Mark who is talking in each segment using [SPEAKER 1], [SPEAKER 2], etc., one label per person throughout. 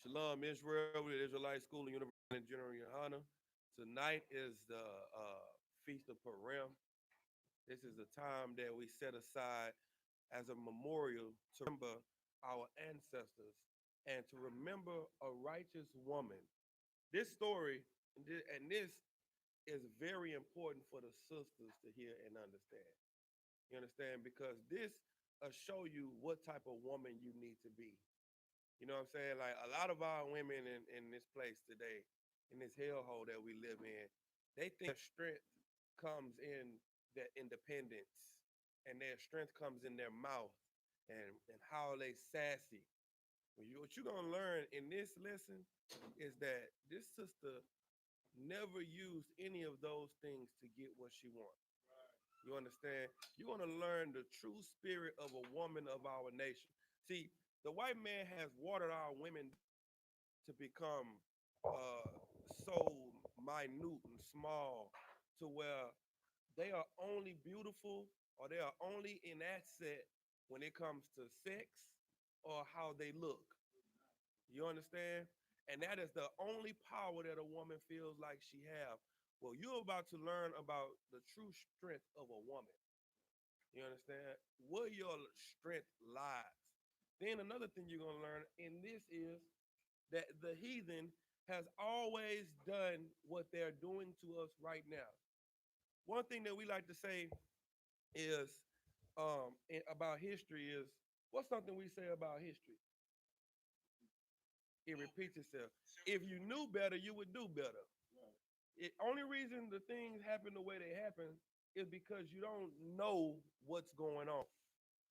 [SPEAKER 1] Shalom, Israel, with the Israelite School and University in General YAHANNA. Tonight is the Feast of Purim. This is a time that we set aside as a memorial to remember our ancestors and to remember a righteous woman. This story and this is very important for the sisters to hear and understand. You understand? Because this will show you what type of woman you need to be. You know what I'm saying? Like a lot of our women in this place today, in this hellhole that we live in, they think their strength comes in their independence and their strength comes in their mouth and how they sassy. What you're gonna learn in this lesson is that this sister never used any of those things to get what she wants. You understand? You're going to learn the true spirit of a woman of our nation. See, the white man has watered our women to become uh, so minute and small to where they are only beautiful or they are only in asset when it comes to sex or how they look. You understand? And that is the only power that a woman feels like she have. Well, you're about to learn about the true strength of a woman. You understand? Where your strength lies. Then another thing you're gonna learn in this is that the heathen has always done what they're doing to us right now. One thing that we like to say is about history is what's something we say about history? It repeats itself. If you knew better, you would do better. Only reason the things happen the way they happen is because you don't know what's going on.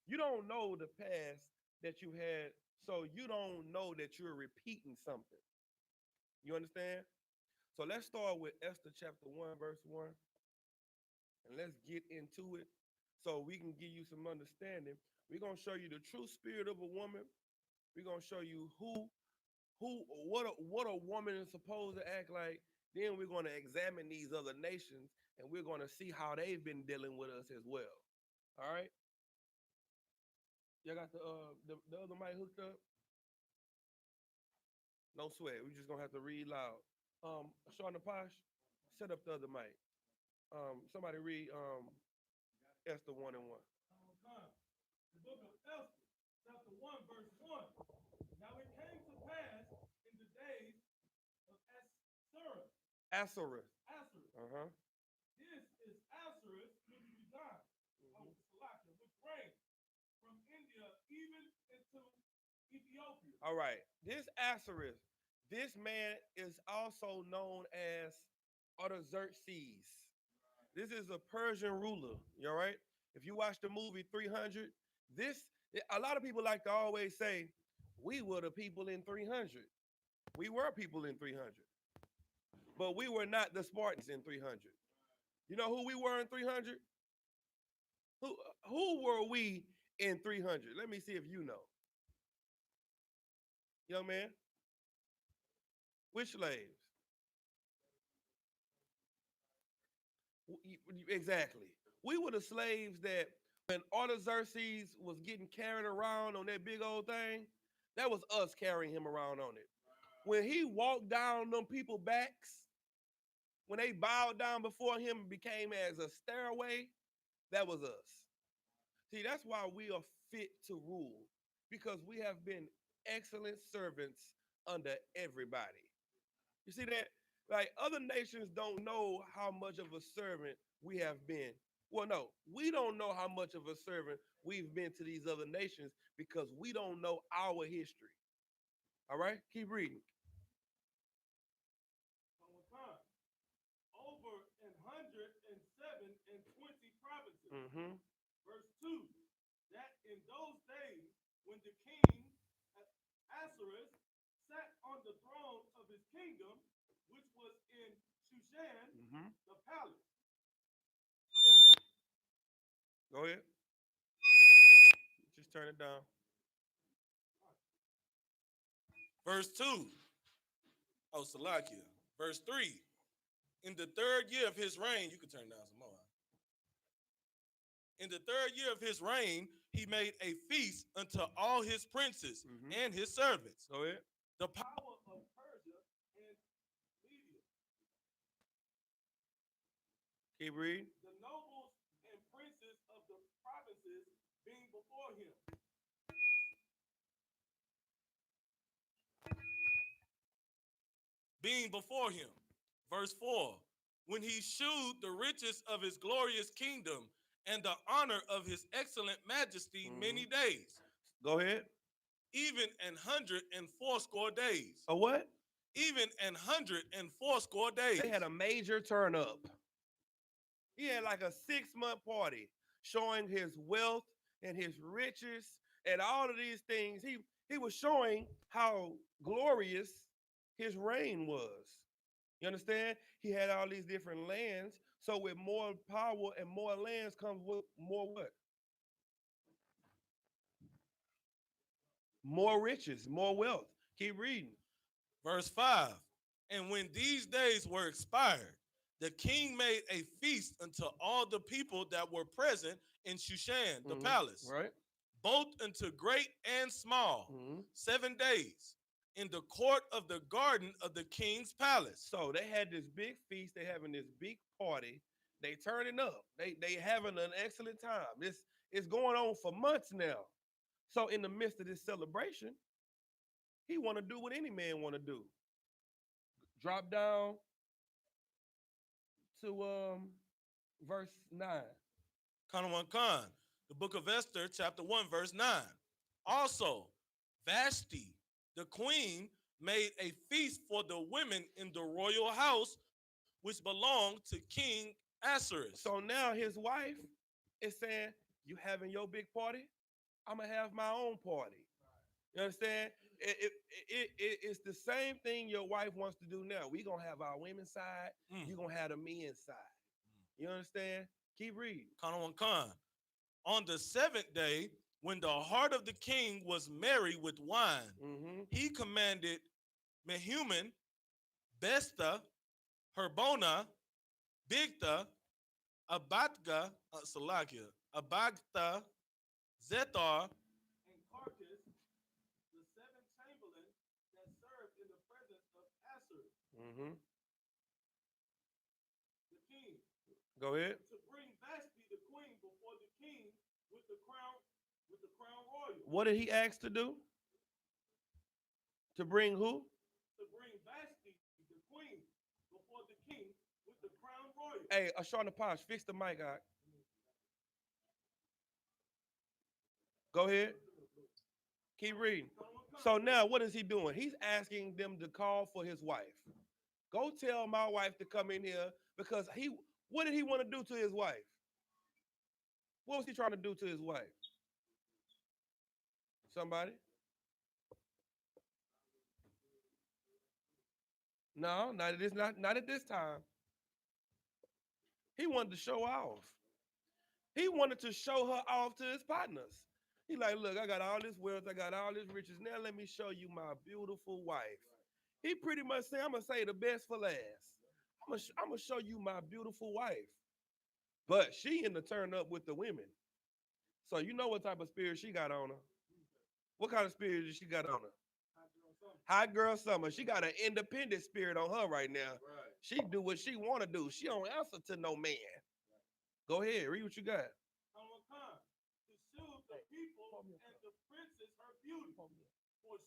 [SPEAKER 1] You don't know the past that you had, so you don't know that you're repeating something. You understand? So let's start with Esther chapter 1, verse 1, and let's get into it so we can give you some understanding. We're gonna show you the true spirit of a woman. We're gonna show you what a woman is supposed to act like. Then we're going to examine these other nations and we're going to see how they've been dealing with us as well. All right. Y'all got the other mic hooked up? No sweat. We just gonna have to read loud. Sean Posh, set up the other mic. Somebody read Esther 1 and 1.
[SPEAKER 2] The book of Esther, chapter 1, verse 1. Now it came to pass in the days of
[SPEAKER 1] Asherus.
[SPEAKER 2] Asherus.
[SPEAKER 1] Uh-huh.
[SPEAKER 2] This is Asherus, which resigned, Salakia, which reigned from India even into Ethiopia.
[SPEAKER 1] All right. This Asherus, this man is also known as Artaxerxes. This is a Persian ruler. You all right? If you watch the movie 300, this a lot of people like to always say, we were the people in 300. We were people in 300. But we were not the Spartans in 300. You know who we were in 300? Who were we in 300? Let me see if you know. Young man, which slaves? Exactly. We were the slaves that when Artaxerxes was getting carried around on that big old thing, that was us carrying him around on it. When he walked down them people backs, when they bowed down before him and became as a stairway, that was us. See, that's why we are fit to rule, because we have been excellent servants under everybody. You see that? Like other nations don't know how much of a servant we have been. Well, no, we don't know how much of a servant we've been to these other nations because we don't know our history. All right, keep reading.
[SPEAKER 2] Over 107 and 20 provinces.
[SPEAKER 1] Mm-hmm.
[SPEAKER 2] Verse 2. That in those days, when the king Asherus sat on the throne of his kingdom, which was in Shushan, the palace.
[SPEAKER 1] Go ahead. Just turn it down.
[SPEAKER 3] Verse 2. Oh, Salakia. Verse 3. In the third year of his reign, you can turn down some more. In the third year of his reign, he made a feast unto all his princes and his servants.
[SPEAKER 1] Go ahead.
[SPEAKER 3] The
[SPEAKER 2] power of Persia and Media.
[SPEAKER 1] Keep reading.
[SPEAKER 2] The nobles and princes of the provinces being before him.
[SPEAKER 3] being before him. Verse 4. When he shewed the riches of his glorious kingdom and the honor of his excellent majesty many days,
[SPEAKER 1] Go ahead.
[SPEAKER 3] even an 180 days.
[SPEAKER 1] A what?
[SPEAKER 3] Even an 180 days.
[SPEAKER 1] They had a major turn up. He had like a 6-month party showing his wealth and his riches and all of these things. He was showing how glorious his reign was. You understand? He had all these different lands. So with more power and more lands comes with more what? More riches, more wealth. Keep reading.
[SPEAKER 3] Verse 5. And when these days were expired, the king made a feast unto all the people that were present in Shushan, the palace,
[SPEAKER 1] Right.
[SPEAKER 3] both unto great and small, 7 days, in the court of the garden of the king's palace.
[SPEAKER 1] So they had this big feast. They having this big party. They turning up. They having an excellent time. This is going on for months now. So in the midst of this celebration, he want to do what any man want to do. Drop down to verse 9.
[SPEAKER 3] Khan, the book of Esther, chapter 1, verse 9. Also, Vashti, the queen, made a feast for the women in the royal house, which belonged to King Ahasuerus.
[SPEAKER 1] So now his wife is saying, you having your big party? I'm going to have my own party. You understand? It's the same thing your wife wants to do now. We're going to have our women's side. You're going to have the men's side. You understand? Keep reading.
[SPEAKER 3] Khan. On the 7th day, when the heart of the king was merry with wine, he commanded Mehuman, Besta, Herbona, Bigtha, Abagtha, Zethar,
[SPEAKER 2] and Carcass, the 7 chamberlains that served in the presence of Ahasuerus, the king.
[SPEAKER 1] Go ahead.
[SPEAKER 2] To bring Vashti the queen before the king with the crown royal.
[SPEAKER 1] What did he ask to do? To bring who?
[SPEAKER 2] To bring Vashti the queen before the king with the crown royal.
[SPEAKER 1] Hey, Ashana Posh, fix the mic out. Go ahead. Keep reading. So now what is he doing? He's asking them to call for his wife. Go tell my wife to come in here because what did he want to do to his wife? What was he trying to do to his wife? Somebody? No, not at this time. He wanted to show off. He wanted to show her off to his partners. He like, look, I got all this wealth, I got all this riches. Now let me show you my beautiful wife. He pretty much said, I'm gonna say the best for last. I'm gonna show you my beautiful wife. But she in the turn up with the women. So you know what type of spirit she got on her. What kind of spirit did she got on her? Hot girl summer. She got an independent spirit on her right now.
[SPEAKER 2] Right.
[SPEAKER 1] She do what she want to do. She don't answer to no man. Right. Go ahead, read what you got.
[SPEAKER 2] To shield the people and the princess her beauty, for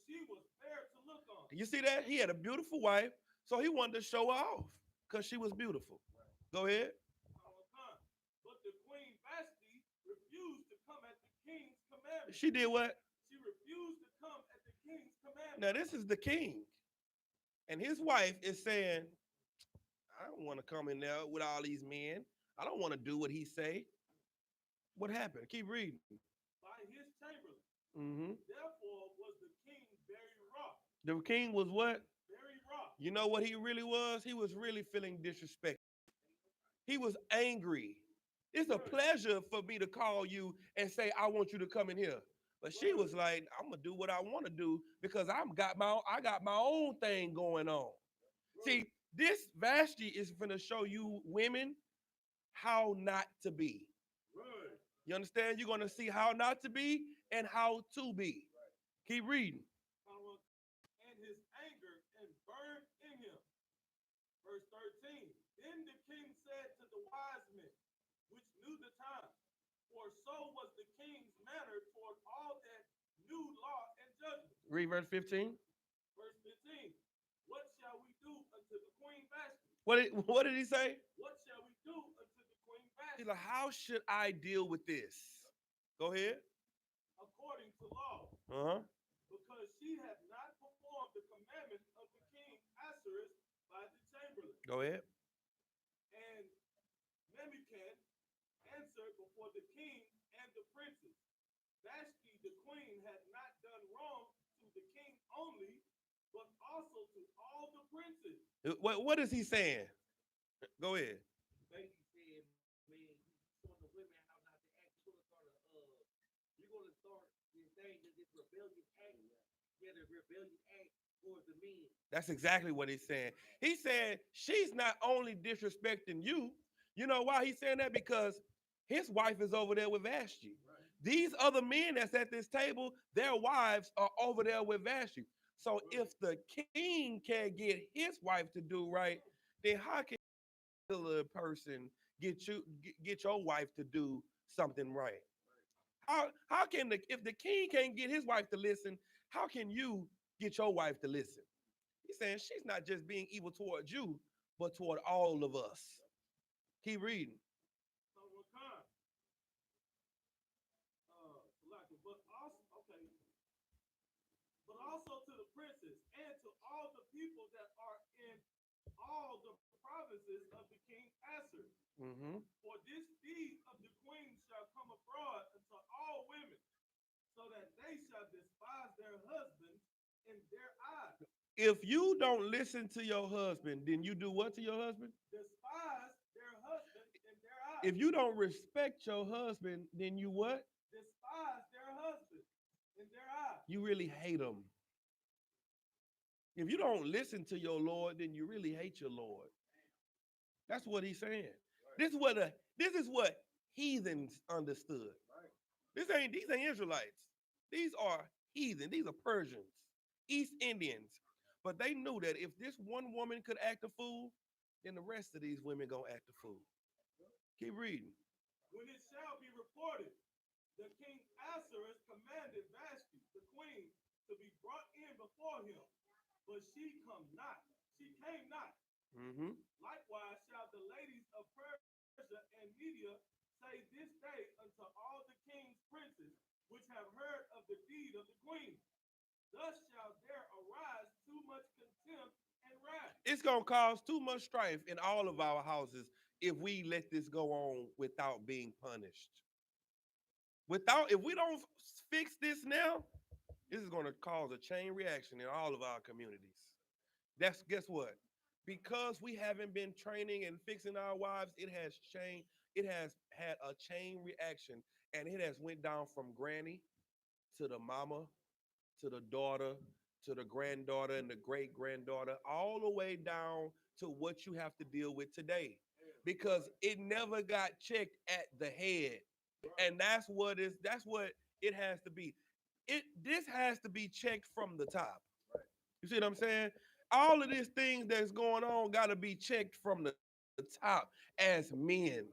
[SPEAKER 2] she was fair to look on.
[SPEAKER 1] You see that? He had a beautiful wife, so he wanted to show her off because she was beautiful. Right. Go ahead.
[SPEAKER 2] But the queen Vashti refused to come at the king's commandment.
[SPEAKER 1] She did what?
[SPEAKER 2] She refused to come at the king's commandment.
[SPEAKER 1] Now this is the king. And his wife is saying, I don't want to come in there with all these men. I don't want to do what he say. What happened? Keep reading.
[SPEAKER 2] By his chamberlain. Therefore was the king very wroth.
[SPEAKER 1] The king was what?
[SPEAKER 2] Very wroth.
[SPEAKER 1] You know what he really was? He was really feeling disrespected. He was angry. It's a pleasure for me to call you and say, I want you to come in here. But she was like, I'm gonna do what I want to do because I got my own thing going on. See, this Vashti is gonna show you women how not to be. You understand? You're gonna see how not to be and how to be. Keep reading.
[SPEAKER 2] And his anger and burned in him. Verse 13. Then the king said to the wise men, which knew the time, for so was the king's manner toward all that knew law and judgment.
[SPEAKER 1] Read verse 15.
[SPEAKER 2] Verse 15. What shall we do unto the queen Vashti?
[SPEAKER 1] What did he say?
[SPEAKER 2] What shall we do unto the queen Vashti?
[SPEAKER 1] He's like, how should I deal with this? Go ahead.
[SPEAKER 2] According to law.
[SPEAKER 1] Uh-huh.
[SPEAKER 2] Because she had not performed the commandment of the king Ahasuerus by the chamberlain.
[SPEAKER 1] Go ahead.
[SPEAKER 2] And Memucan answered before the king and the princes. Vashti the queen had not done wrong to the king only, but also to all the princes.
[SPEAKER 1] What is he saying? Go ahead.
[SPEAKER 4] Basically said, man, showing the women how not to act. You're gonna start this thing, this rebellious act. Yeah, the rebellious act towards the men.
[SPEAKER 1] That's exactly what he's saying. He said she's not only disrespecting you. You know why he's saying that? Because his wife is over there with Vashti.
[SPEAKER 4] Right.
[SPEAKER 1] These other men that's at this table, their wives are over there with Vashti. So if the king can't get his wife to do right, then how can a person get your wife to do something right? How can if the king can't get his wife to listen, how can you get your wife to listen? He's saying she's not just being evil towards you, but toward all of us. Keep reading.
[SPEAKER 2] So Rakan, but also to the princes and to all the people that are in all the provinces of the king Ahasuerus.
[SPEAKER 1] Mm-hmm.
[SPEAKER 2] For this deed of the queen shall come abroad unto all women, so that they shall despise their husbands in their eyes.
[SPEAKER 1] If you don't listen to your husband, then you do what to your husband?
[SPEAKER 2] Despise their husbands in their eyes.
[SPEAKER 1] If you don't respect your husband, then you what?
[SPEAKER 2] Despise their husbands in their eyes.
[SPEAKER 1] You really hate him. If you don't listen to your Lord, then you really hate your Lord. That's what he's saying. This is what heathens understood. These ain't Israelites. These are heathen. These are Persians, East Indians. But they knew that if this one woman could act a fool, then the rest of these women gonna act a fool. Keep reading.
[SPEAKER 2] When it shall be reported, the king Ahasuerus commanded Vashti, the queen, to be brought in before him, but she came not.
[SPEAKER 1] Mm-hmm.
[SPEAKER 2] Likewise shall the ladies of Persia and Media say this day unto all the king's princes, which have heard of the deed of the queen. Thus shall there arise too much contempt and wrath.
[SPEAKER 1] It's gonna cause too much strife in all of our houses if we let this go on without being punished. If we don't fix this now, this is gonna cause a chain reaction in all of our communities. Guess what? Because we haven't been training and fixing our wives, it has had a chain reaction, and it has went down from granny to the mama to the daughter to the granddaughter and the great granddaughter, all the way down to what you have to deal with today, because it never got checked at the head, and that's what it has to be. This has to be checked from the top. You see what I'm saying? All of these things that's going on got to be checked from the top as men.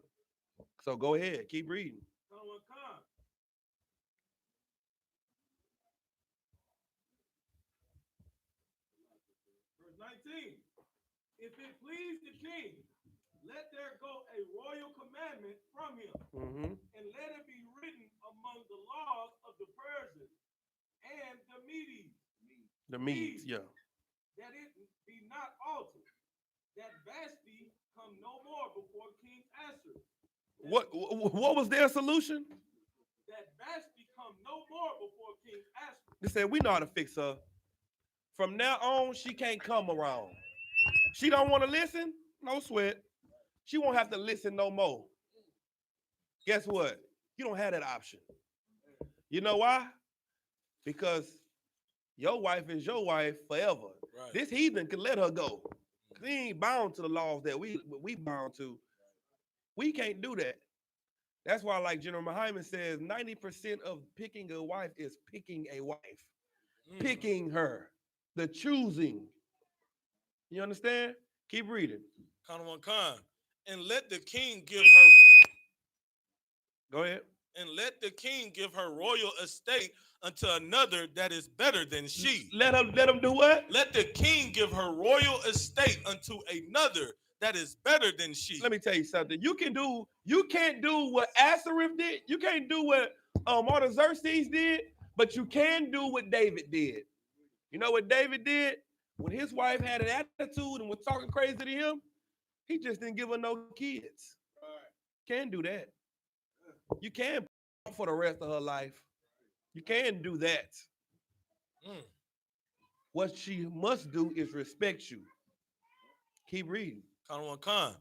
[SPEAKER 1] So go ahead, keep reading.
[SPEAKER 2] Verse 19. If it please the king, let there go a royal commandment from him, and let it be written among the laws of the Persians and the Medes.
[SPEAKER 1] The Medes, yeah.
[SPEAKER 2] That it be not altered, that Vashti come no more before King Ahasuerus.
[SPEAKER 1] What was their solution?
[SPEAKER 2] That Vashti come no more before King Ahasuerus.
[SPEAKER 1] They said, we know how to fix her. From now on, she can't come around. She don't want to listen? No sweat. She won't have to listen no more. Guess what? You don't have that option. You know why? Because your wife is your wife forever. Right. This heathen can let her go. He ain't bound to the laws that we bound to. We can't do that. That's why, like General Muhammad says, 90% of picking a wife is picking a wife. Picking her. the choosing. You understand? Keep reading.
[SPEAKER 3] Count one con. And let the king give her
[SPEAKER 1] Go ahead.
[SPEAKER 3] and let the king give her royal estate unto another that is better than she.
[SPEAKER 1] Let him do what?
[SPEAKER 3] Let the king give her royal estate unto another that is better than she.
[SPEAKER 1] Let me tell you something. You can't do what Asarif did. You can't do what Artaxerxes did, but you can do what David did. You know what David did? When his wife had an attitude and was talking crazy to him, he just didn't give her no kids. Can do that. You can for the rest of her life. You can do that.
[SPEAKER 3] Mm.
[SPEAKER 1] What she must do is respect you. Keep reading.
[SPEAKER 3] Count one con.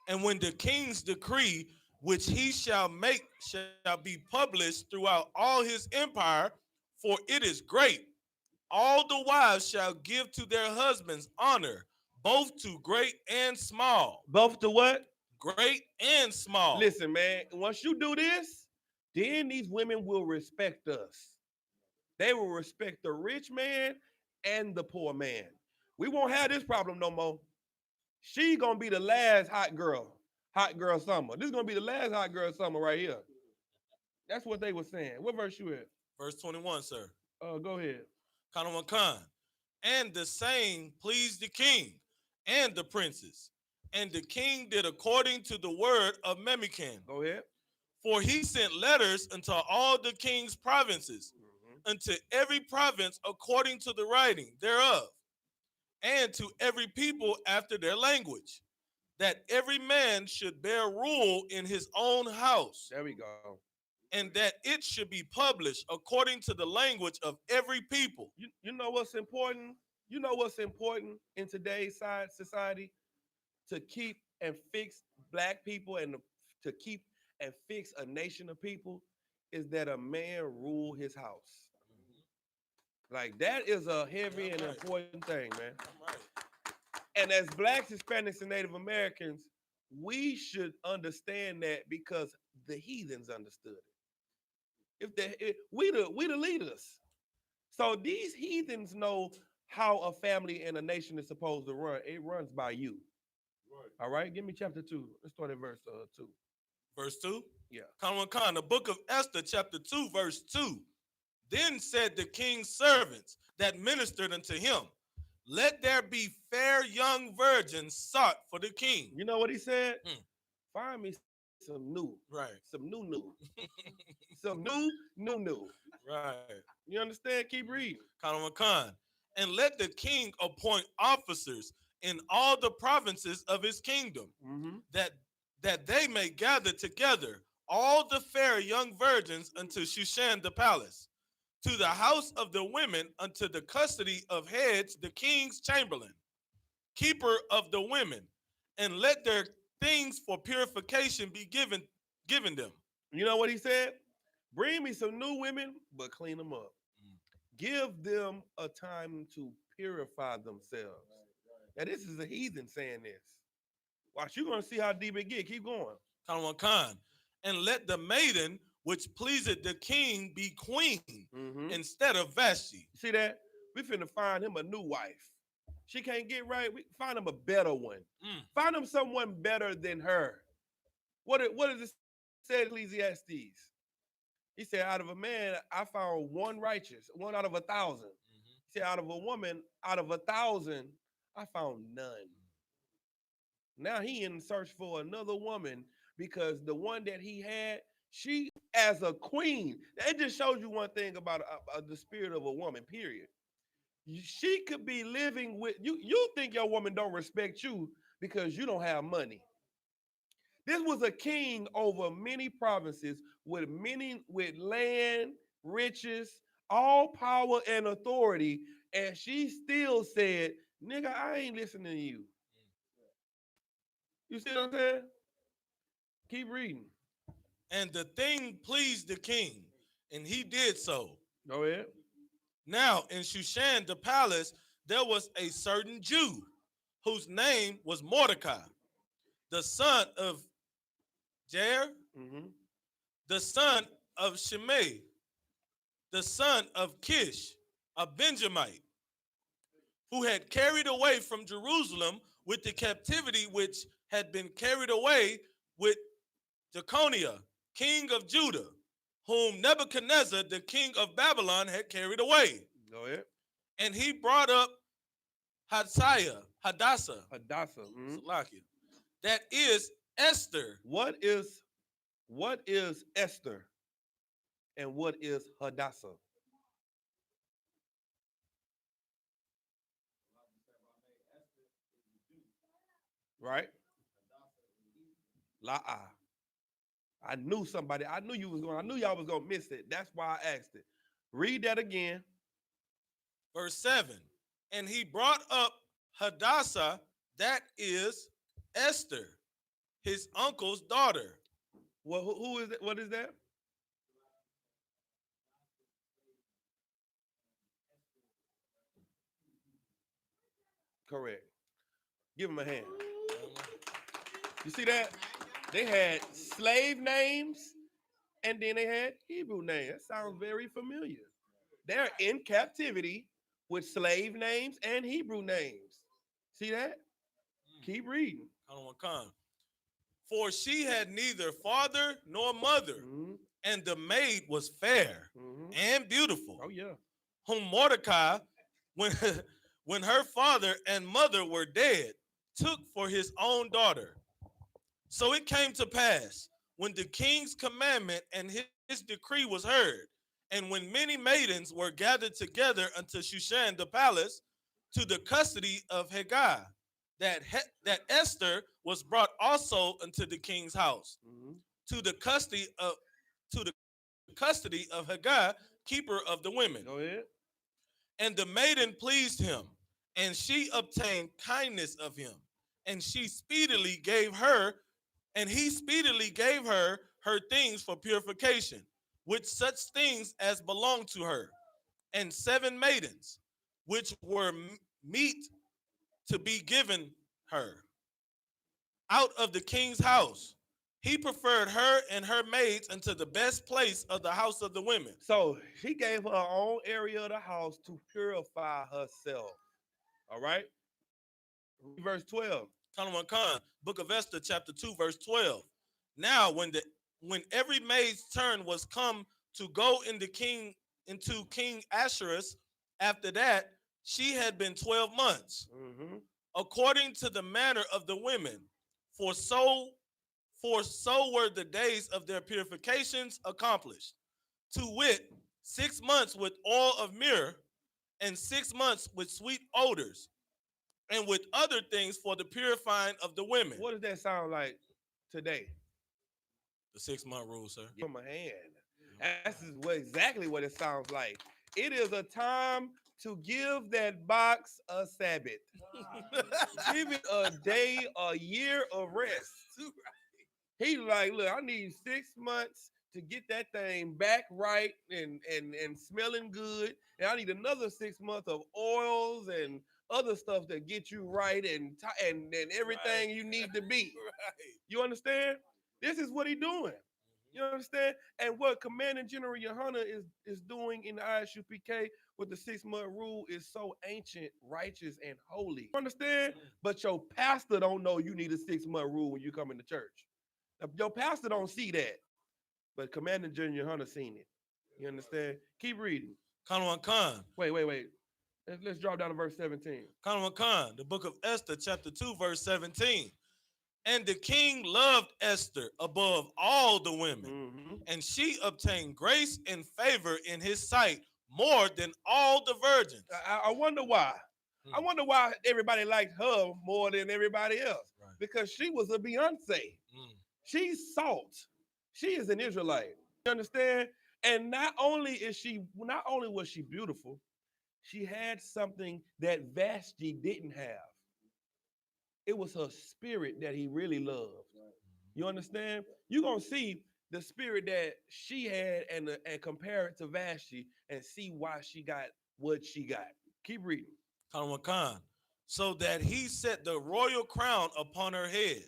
[SPEAKER 3] And when the king's decree which he shall make shall be published throughout all his empire, for it is great, all the wives shall give to their husbands honor, both to great and small.
[SPEAKER 1] Both to what?
[SPEAKER 3] Great and small.
[SPEAKER 1] Listen, man, once you do this, then these women will respect us. They will respect the rich man and the poor man. We won't have this problem no more. She gonna be the last hot girl summer. This is gonna be the last hot girl summer right here. That's what they were saying. What verse you at?
[SPEAKER 3] Verse 21, sir.
[SPEAKER 1] Go ahead.
[SPEAKER 3] Count one con. And the same pleased the king and the princes. And the king did according to the word of Memucan.
[SPEAKER 1] Go ahead.
[SPEAKER 3] For he sent letters unto all the king's provinces, unto every province according to the writing thereof, and to every people after their language, that every man should bear rule in his own house,
[SPEAKER 1] There we go.
[SPEAKER 3] and that it should be published according to the language of every people.
[SPEAKER 1] You know what's important? You know what's important in today's society? To keep and fix black people and to keep and fix a nation of people is that a man rule his house. Like that is a heavy and important thing, man. And as blacks, Hispanics, and Native Americans, we should understand that because the heathens understood it. We the leaders. So these heathens know how a family and a nation is supposed to run. It runs by you.
[SPEAKER 2] Right.
[SPEAKER 1] All right, give me chapter 2. Let's start at verse 2.
[SPEAKER 3] Verse 2?
[SPEAKER 1] Yeah.
[SPEAKER 3] Con, the book of Esther, chapter 2, verse 2. Then said the king's servants that ministered unto him, let there be fair young virgins sought for the king.
[SPEAKER 1] You know what he said? Find me some new.
[SPEAKER 3] Right.
[SPEAKER 1] Some new. Some new.
[SPEAKER 3] Right.
[SPEAKER 1] You understand? Keep reading.
[SPEAKER 3] Con. And let the king appoint officers in all the provinces of his kingdom, that they may gather together all the fair young virgins unto Shushan the palace, to the house of the women, unto the custody of heads, the king's chamberlain, keeper of the women, and let their things for purification be given them.
[SPEAKER 1] You know what he said? Bring me some new women, but clean them up. Give them a time to purify themselves. Now, this is a heathen saying this. Watch, you're going to see how deep it get. Keep going.
[SPEAKER 3] Con. And let the maiden which pleaseth the king be queen instead of Vashti.
[SPEAKER 1] See that? We finna find him a new wife. She can't get right. We find him a better one. Find him someone better than her. What does it say in Ecclesiastes? He said, out of a man, I found one righteous, one out of 1,000. He said, out of a woman, out of 1,000, I found none. Now he in search for another woman because the one that he had, she as a queen. That just shows you one thing about the spirit of a woman, period. She could be living with you. You think your woman don't respect you because you don't have money. This was a king over many provinces with land, riches, all power and authority. And she still said, nigga, I ain't listening to you. You see what I'm saying? Keep reading.
[SPEAKER 3] And the thing pleased the king, and he did so.
[SPEAKER 1] Go ahead.
[SPEAKER 3] Now in Shushan the palace, there was a certain Jew whose name was Mordecai, the son of Jair, the son of Shimei, the son of Kish, a Benjamite, who had carried away from Jerusalem with the captivity which had been carried away with Jeconiah, king of Judah, whom Nebuchadnezzar, the king of Babylon, had carried away.
[SPEAKER 1] Go ahead.
[SPEAKER 3] And he brought up Hadassah,
[SPEAKER 1] Hadassah. Mhm.
[SPEAKER 3] Salakia, that is Esther.
[SPEAKER 1] What is Esther and what is Hadassah? Right? La'a. I knew somebody. I knew you was going. I knew y'all was gonna miss it. That's why I asked it. Read that again.
[SPEAKER 3] Verse 7. And he brought up Hadassah, that is Esther, his uncle's daughter.
[SPEAKER 1] Well, who is it? What is that? Correct. Give him a hand. You see that? They had slave names and then they had Hebrew names. That sounds very familiar. They're in captivity with slave names and Hebrew names. See that? Keep reading.
[SPEAKER 3] For she had neither father nor mother,
[SPEAKER 1] Mhm.
[SPEAKER 3] and the maid was fair
[SPEAKER 1] Mhm.
[SPEAKER 3] and beautiful,
[SPEAKER 1] Oh yeah.
[SPEAKER 3] whom Mordecai, when, when her father and mother were dead, took for his own daughter. So it came to pass, when the king's commandment and his decree was heard, and when many maidens were gathered together unto Shushan the palace, to the custody of Hegai, that Esther was brought also unto the king's house,
[SPEAKER 1] Mhm.
[SPEAKER 3] to the custody of Hegai, keeper of the women.
[SPEAKER 1] Go ahead.
[SPEAKER 3] And the maiden pleased him, and she obtained kindness of him, and he speedily gave her her things for purification, with such things as belonged to her, and 7 maidens, which were meet to be given her out of the king's house. He preferred her and her maids into the best place of the house of the women.
[SPEAKER 1] So she gave her own area of the house to purify herself. All right. Verse 12.
[SPEAKER 3] Khan, Book of Esther, chapter 2, verse 12. Now, when every maid's turn was come to go into King Ahasuerus, after that, she had been 12 months,
[SPEAKER 1] Mm-hmm.
[SPEAKER 3] according to the manner of the women, for so were the days of their purifications accomplished. To wit, 6 months with oil of myrrh, and 6 months with sweet odors, and with other things for the purifying of the women.
[SPEAKER 1] What does that sound like today?
[SPEAKER 3] The 6-month rule, sir.
[SPEAKER 1] Give him a hand. That's exactly what it sounds like. It is a time to give that box a Sabbath. Give it a day, a year of rest. He's like, look, I need 6 months to get that thing back right and smelling good. And I need another 6 months of oils and other stuff that get you right and everything you need to be. You understand? This is what he's doing. You understand? And what Commanding General YAHANNA is doing in the I.S.U.P.K with the 6-month rule is so ancient, righteous, and holy. You understand? But your pastor don't know you need a 6-month rule when you come into church. Your pastor don't see that. But Commanding General YAHANNA seen it. You understand? Keep reading.
[SPEAKER 3] Khan.
[SPEAKER 1] Wait. Let's drop down to verse 17.
[SPEAKER 3] Khan, the book of Esther, chapter 2, verse 17. And the king loved Esther above all the women, and she obtained grace and favor in his sight more than all the virgins.
[SPEAKER 1] I wonder why. I wonder why everybody liked her more than everybody else. Right. Because she was a Beyonce. She's salt. She is an Israelite. You understand? And not only was she beautiful, she had something that Vashti didn't have. It was her spirit that he really loved. You understand? You're going to see the spirit that she had and compare it to Vashti and see why she got what she got. Keep reading.
[SPEAKER 3] Khan. So that he set the royal crown upon her head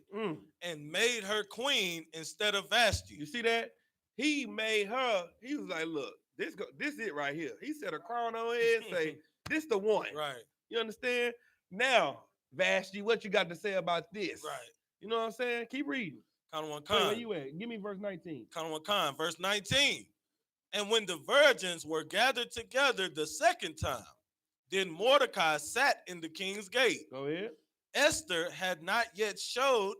[SPEAKER 3] and made her queen instead of Vashti.
[SPEAKER 1] You see that? He made her, he was like, look, this it right here. He set a crown on her head, say, this the one.
[SPEAKER 3] Right.
[SPEAKER 1] You understand? Now, Vashti, what you got to say about this?
[SPEAKER 3] Right.
[SPEAKER 1] You know what I'm saying? Keep reading.
[SPEAKER 3] Count one
[SPEAKER 1] Wait,
[SPEAKER 3] con.
[SPEAKER 1] where you at? Give me verse 19.
[SPEAKER 3] Count one con. Verse 19. And when the virgins were gathered together the second time, then Mordecai sat in the king's gate.
[SPEAKER 1] Go ahead.
[SPEAKER 3] Esther had not yet shewed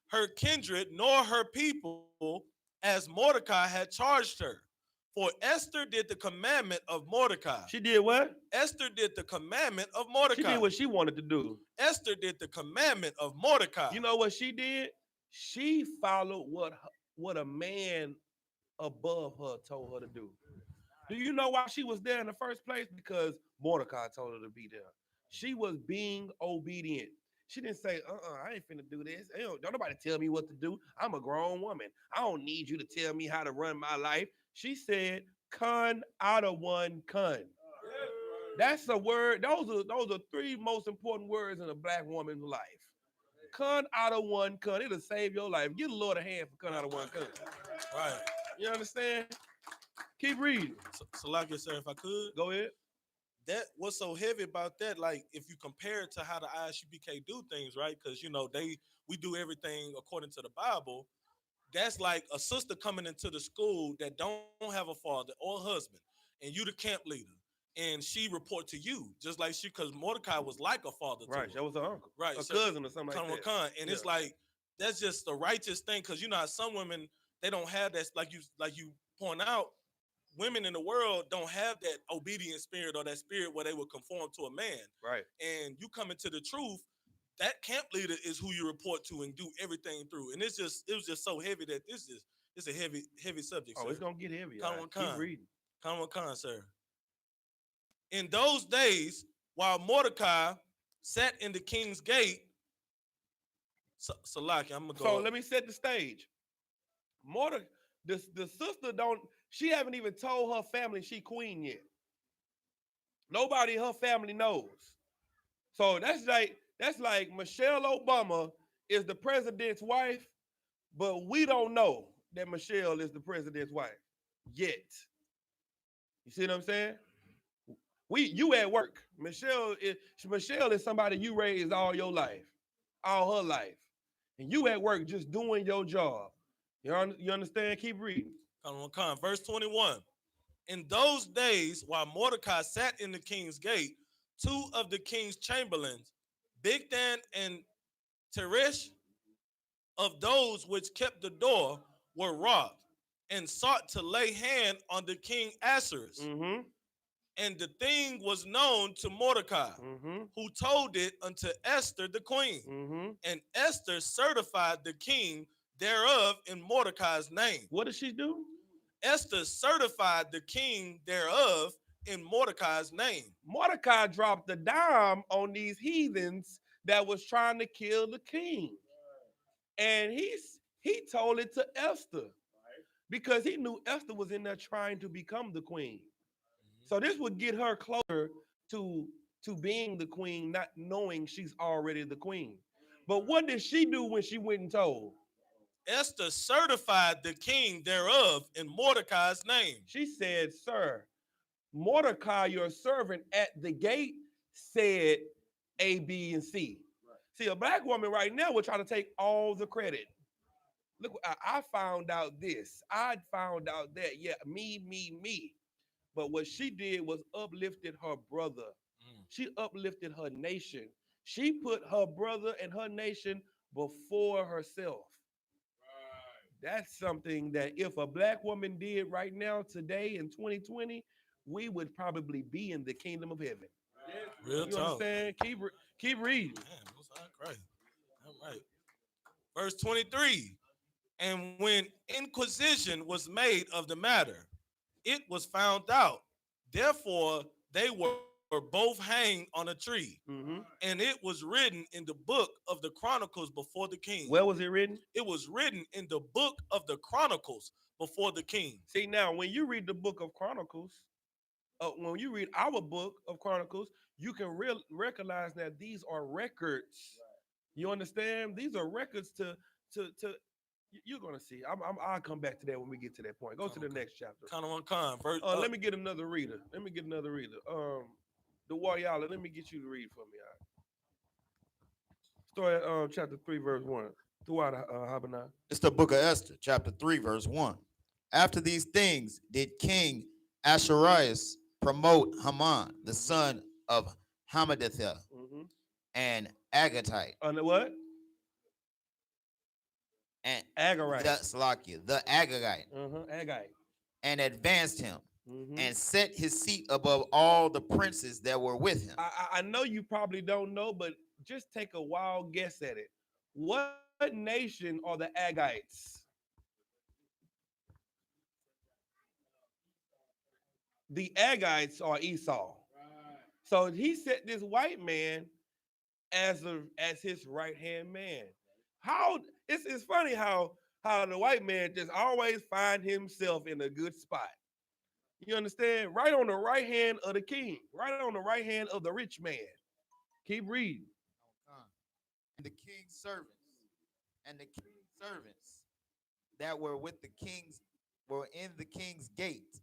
[SPEAKER 3] her kindred nor her people as Mordecai had charged her. For Esther did the commandment of Mordecai.
[SPEAKER 1] She did what?
[SPEAKER 3] Esther did the commandment of Mordecai.
[SPEAKER 1] She did what she wanted to do.
[SPEAKER 3] Esther did the commandment of Mordecai.
[SPEAKER 1] You know what she did? She followed what a man above her told her to do. Do you know why she was there in the first place? Because Mordecai told her to be there. She was being obedient. She didn't say, I ain't finna do this. Don't nobody tell me what to do. I'm a grown woman. I don't need you to tell me how to run my life. She said, "Kun out of one kun." That's a word. Those are three most important words in a black woman's life. Kun out of one kun. It'll save your life. Give the Lord a hand for kun out of one kun.
[SPEAKER 3] Right.
[SPEAKER 1] You understand? Keep reading.
[SPEAKER 3] Salakia, sir, if I could.
[SPEAKER 1] Go ahead.
[SPEAKER 3] That what's so heavy about that, like if you compare it to how the I.S.U.P.K do things, right? Because we do everything according to the Bible. That's like a sister coming into the school that don't have a father or husband, and you the camp leader, and she report to you, just like because Mordecai was like a father to
[SPEAKER 1] Right,
[SPEAKER 3] her.
[SPEAKER 1] that was her uncle.
[SPEAKER 3] Right,
[SPEAKER 1] A
[SPEAKER 3] so
[SPEAKER 1] cousin or something like that.
[SPEAKER 3] And it's like that's just the righteous thing, because you know how some women, they don't have that, like you point out, women in the world don't have that obedient spirit or that spirit where they will conform to a man.
[SPEAKER 1] Right.
[SPEAKER 3] And you come into the truth, that camp leader is who you report to and do everything through. And it was just so heavy that it's a heavy subject.
[SPEAKER 1] Oh,
[SPEAKER 3] sir.
[SPEAKER 1] it's gonna get heavy.
[SPEAKER 3] Keep
[SPEAKER 1] reading.
[SPEAKER 3] Con, sir. In those days, while Mordecai sat in the king's gate, Salaki, I'm gonna go.
[SPEAKER 1] So let me set the stage. The sister she haven't even told her family she queen yet. Nobody in her family knows. So that's like Michelle Obama is the president's wife, but we don't know that Michelle is the president's wife yet. You see what I'm saying? You at work. Michelle is somebody you raised all your life, all her life. And you at work just doing your job. You understand? Keep reading.
[SPEAKER 3] Come. Verse 21. In those days, while Mordecai sat in the king's gate, two of the king's chamberlains, Bigthan and Teresh, of those which kept the door, were robbed and sought to lay hand on the king Ahasuerus.
[SPEAKER 1] Mm-hmm.
[SPEAKER 3] And the thing was known to Mordecai, who told it unto Esther the queen. And Esther certified the king thereof in Mordecai's name.
[SPEAKER 1] What did she do?
[SPEAKER 3] Esther certified the king thereof in Mordecai's name.
[SPEAKER 1] Mordecai dropped the dime on these heathens that was trying to kill the king. And he told it to Esther because he knew Esther was in there trying to become the queen. So this would get her closer to being the queen, not knowing she's already the queen. But what did she do when she went and told?
[SPEAKER 3] Esther certified the king thereof in Mordecai's name.
[SPEAKER 1] She said, "Sir, Mordecai, your servant at the gate, said A, B, and C." Right. See, a black woman right now would try to take all the credit. Look, I found out this. I found out that. Yeah, me. But what she did was uplifted her brother. She uplifted her nation. She put her brother and her nation before herself. That's something that if a black woman did right now, today in 2020, we would probably be in the kingdom of heaven.
[SPEAKER 3] Real
[SPEAKER 1] you
[SPEAKER 3] talk.
[SPEAKER 1] Understand? Keep reading.
[SPEAKER 3] Man, all right. Verse 23. And when inquisition was made of the matter, it was found out. Therefore, they were both hanged on a tree. And it was written in the book of the Chronicles before the king.
[SPEAKER 1] Where was it written?
[SPEAKER 3] It was written in the book of the Chronicles before the king.
[SPEAKER 1] See, now, when you read the book of Chronicles, when you read our book of Chronicles, you can recognize that these are records. You understand? These are records to you're gonna see. I'll come back to that when we get to that point. Go to the next chapter.
[SPEAKER 3] Con.
[SPEAKER 1] Let me get another reader. The warrior, let me get you to read for me. All right. Start at chapter 3, verse 1. Throughout Habanah.
[SPEAKER 5] It's the book of Esther, chapter 3, verse 1. After these things did King Ahasuerus promote Haman, the son of Hammedatha, and Agagite,
[SPEAKER 1] On the what?
[SPEAKER 5] and
[SPEAKER 1] Agagite.
[SPEAKER 5] the Agagite,
[SPEAKER 1] Agagite.
[SPEAKER 5] and advanced him, and set his seat above all the princes that were with him.
[SPEAKER 1] I know you probably don't know, but just take a wild guess at it. What nation are the Agagites? The Agagites are Esau. So he set this white man as his right hand man. How it's funny how the white man just always find himself in a good spot. You understand? Right on the right hand of the king, right on the right hand of the rich man. Keep reading.
[SPEAKER 5] And the king's servants that were in the king's gate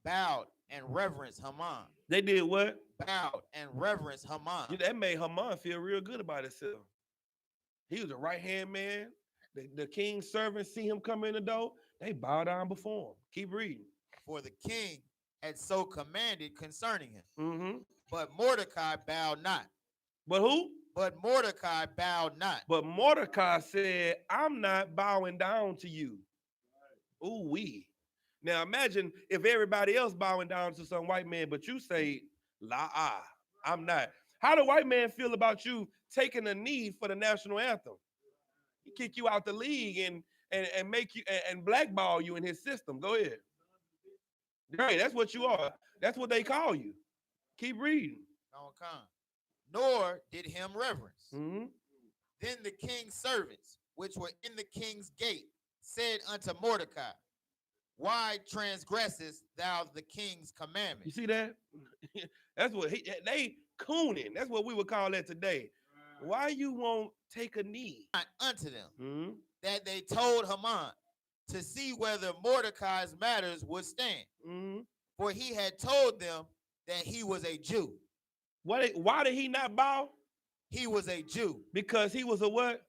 [SPEAKER 5] bowed and reverenced Haman.
[SPEAKER 1] They did what?
[SPEAKER 5] Bowed and reverenced Haman.
[SPEAKER 1] That made Haman feel real good about himself. He was a right hand man. The king's servants see him come in the door. They bow down before him. Keep reading.
[SPEAKER 5] For the king had so commanded concerning him.
[SPEAKER 1] But
[SPEAKER 5] Mordecai bowed not.
[SPEAKER 1] But who?
[SPEAKER 5] But Mordecai bowed not.
[SPEAKER 1] But Mordecai said, I'm not bowing down to you. Ooh, we. Now imagine if everybody else bowing down to some white man, but you say, I'm not. How do white man feel about you taking a knee for the national anthem? He kick you out the league and make you and blackball you in his system. Go ahead. Right, that's what you are. That's what they call you. Keep reading.
[SPEAKER 5] Nor did him reverence. Then the king's servants, which were in the king's gate, said unto Mordecai, why transgressest thou the king's commandment?
[SPEAKER 1] You see that? That's what they cooning. That's what we would call that today. Why you won't take a knee?
[SPEAKER 5] Unto them, that they told Haman to see whether Mordecai's matters would stand. For he had told them that he was a Jew.
[SPEAKER 1] Why did he not bow?
[SPEAKER 5] He was a Jew.
[SPEAKER 1] Because he was a what?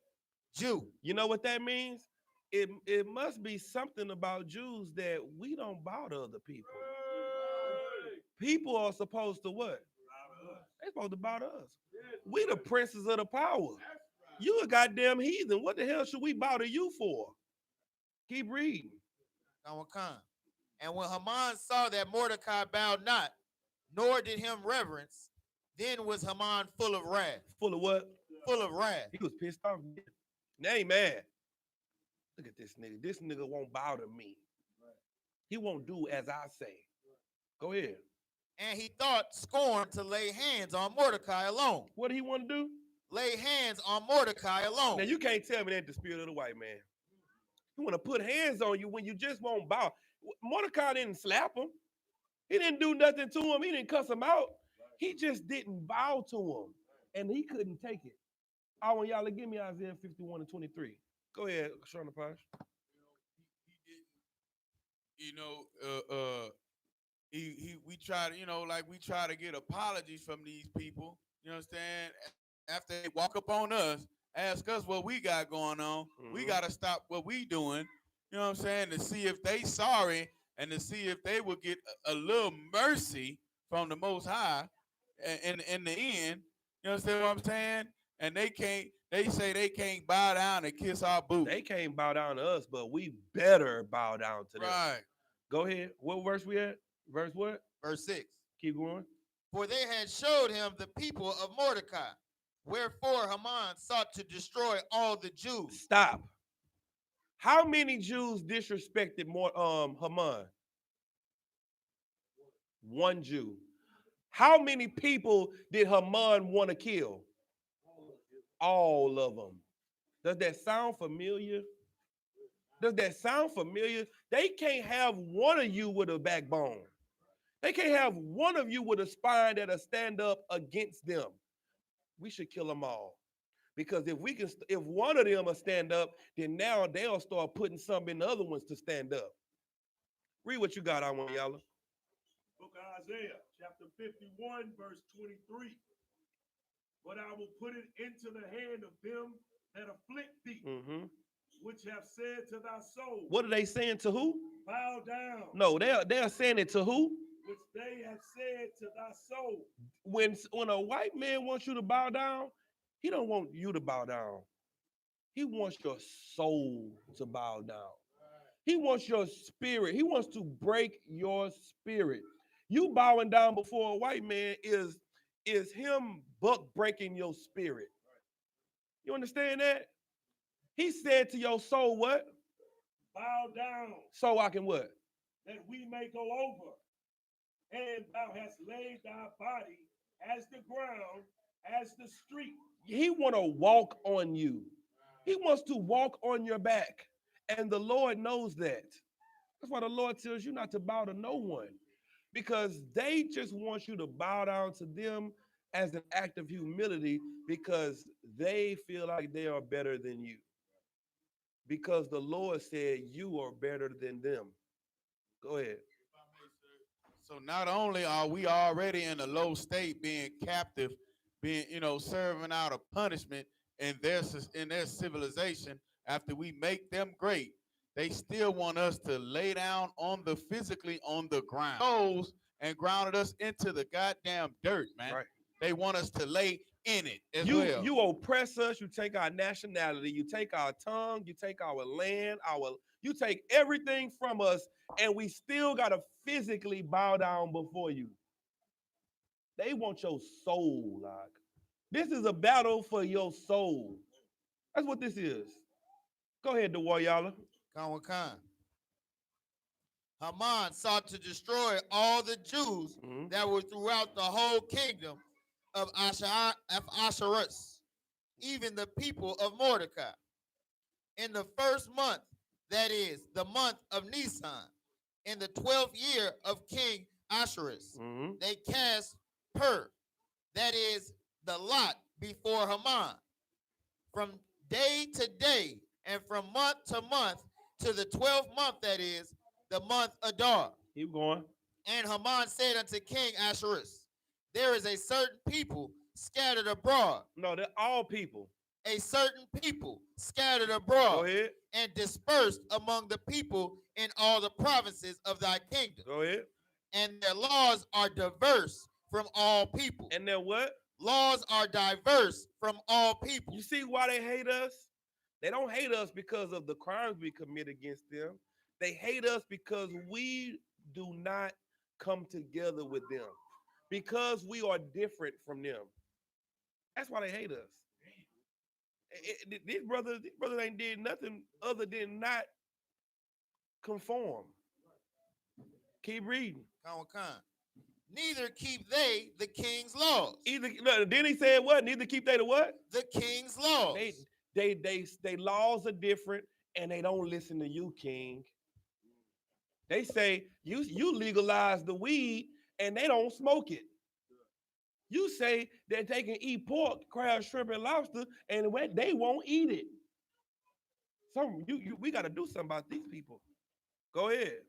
[SPEAKER 5] Jew.
[SPEAKER 1] You know what that means? It must be something about Jews that we don't bow to other people. People are supposed to what? They're supposed to bow to us. We the princes of the power. You a goddamn heathen. What the hell should we bow to you for? Keep reading.
[SPEAKER 5] And when Haman saw that Mordecai bowed not, nor did him reverence, then was Haman full of wrath.
[SPEAKER 1] Full of what?
[SPEAKER 5] Full of wrath.
[SPEAKER 1] He was pissed off. Now he mad. Look at this nigga. This nigga won't bow to me. He won't do as I say. Go ahead.
[SPEAKER 5] And he thought scorn to lay hands on Mordecai alone.
[SPEAKER 1] What did he want to do?
[SPEAKER 5] Lay hands on Mordecai alone.
[SPEAKER 1] Now you can't tell me that the spirit of the white man. He want to put hands on you when you just won't bow. Mordecai didn't slap him. He didn't do nothing to him. He didn't cuss him out. He just didn't bow to him. And he couldn't take it. I want y'all to give me Isaiah 51 and 23. Go ahead, Sean Pash.
[SPEAKER 6] We try to, we try to get apologies from these people. You understand? After they walk up on us, ask us what we got going on. We got to stop what we doing. You know what I'm saying? To see if they sorry and to see if they will get a little mercy from the Most High in the end. You understand what I'm saying? And they say they can't bow down and kiss our boots.
[SPEAKER 1] They can't bow down to us, but we better bow down to them.
[SPEAKER 6] Right.
[SPEAKER 1] Go ahead. What verse we at? Verse what?
[SPEAKER 5] Verse 6.
[SPEAKER 1] Keep going.
[SPEAKER 5] For they had showed him the people of Mordecai. Wherefore Haman sought to destroy all the Jews.
[SPEAKER 1] Stop. How many Jews disrespected Haman? One Jew. How many people did Haman want to kill? All of them. Does that sound familiar? Does that sound familiar? They can't have one of you with a backbone. They can't have one of you with a spine that'll stand up against them. We should kill them all. Because if one of them will stand up, then now they'll start putting some in the other ones to stand up. Read what you got, I want y'all.
[SPEAKER 2] Book of Isaiah, chapter 51, verse 23. But I will put it into the hand of them that afflict thee, which have said to thy soul.
[SPEAKER 1] What are they saying to who?
[SPEAKER 2] Bow down.
[SPEAKER 1] No, they're saying it to who?
[SPEAKER 2] Which they have said to thy soul.
[SPEAKER 1] When a white man wants you to bow down, he don't want you to bow down. He wants your soul to bow down. He wants your spirit. He wants to break your spirit. You bowing down before a white man is him buck breaking your spirit. You understand that? He said to your soul, what?
[SPEAKER 2] Bow down.
[SPEAKER 1] So I can what?
[SPEAKER 2] That we may go over. And thou hast laid thy body as the ground, as the street.
[SPEAKER 1] He want to walk on you. He wants to walk on your back. And the Lord knows that. That's why the Lord tells you not to bow to no one. Because they just want you to bow down to them as an act of humility because they feel like they are better than you. Because the Lord said you are better than them. Go ahead.
[SPEAKER 6] So not only are we already in a low state, being captive, being, serving out a punishment in their civilization, after we make them great, they still want us to lay down physically on the ground and grounded us into the goddamn dirt, man.
[SPEAKER 1] Right.
[SPEAKER 6] They want us to lay in it as
[SPEAKER 1] you,
[SPEAKER 6] well.
[SPEAKER 1] You oppress us. You take our nationality. You take our tongue. You take our land. You take everything from us, and we still got to physically bow down before you. They want your soul, like. This is a battle for your soul. That's what this is. Go ahead, the YAHANNA.
[SPEAKER 5] Khan. Haman sought to destroy all the Jews that were throughout the whole kingdom of Ahasuerus, even the people of Mordecai. In the first month, that is, the month of Nisan, in the 12th year of King Ahasuerus, they cast pur, that is, the lot before Haman, from day to day, and from month to month, to the 12th month, that is, the month Adar.
[SPEAKER 1] Keep going.
[SPEAKER 5] And Haman said unto King Ahasuerus, there is a certain people scattered abroad.
[SPEAKER 1] No, they're all people.
[SPEAKER 5] A certain people scattered abroad.
[SPEAKER 1] Go ahead.
[SPEAKER 5] And dispersed among the people in all the provinces of thy kingdom.
[SPEAKER 1] Go ahead.
[SPEAKER 5] And their laws are diverse from all people.
[SPEAKER 1] And their what?
[SPEAKER 5] Laws are diverse from all people.
[SPEAKER 1] You see why they hate us? They don't hate us because of the crimes we commit against them. They hate us because we do not come together with them. Because we are different from them. That's why they hate us. These brothers ain't did nothing other than not conform. Keep reading.
[SPEAKER 5] Neither keep they the king's laws.
[SPEAKER 1] Then he said what? Neither keep they the what?
[SPEAKER 5] The king's laws.
[SPEAKER 1] They laws are different, and they don't listen to you, king. They say you legalize the weed, and they don't smoke it. You say that they can eat pork, crab, shrimp, and lobster, and they won't eat it. We got to do something about these people. Go ahead.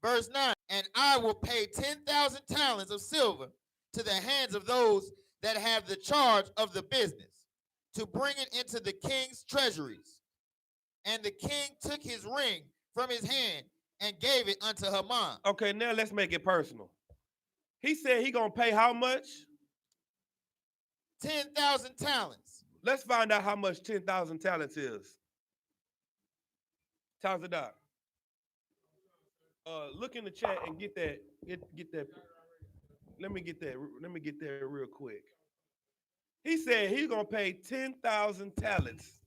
[SPEAKER 5] Verse 9, and I will pay 10,000 talents of silver to the hands of those that have the charge of the business, to bring it into the king's treasuries. And the king took his ring from his hand and gave it unto Haman.
[SPEAKER 1] Okay, now let's make it personal. He said he gonna pay how much?
[SPEAKER 5] 10,000 talents.
[SPEAKER 1] Let's find out how much 10,000 talents is. Tazadak. Look in the chat and get that. Get that. Let me get that real quick. He said he's gonna pay 10,000 talents,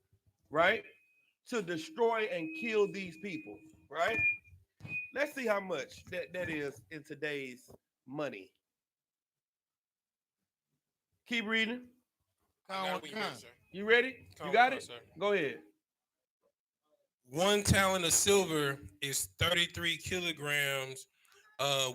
[SPEAKER 1] right, to destroy and kill these people, right? Let's see how much that is in today's money. Keep reading. You ready? You got it? Go ahead.
[SPEAKER 7] 1 talent of silver is 33 kilograms,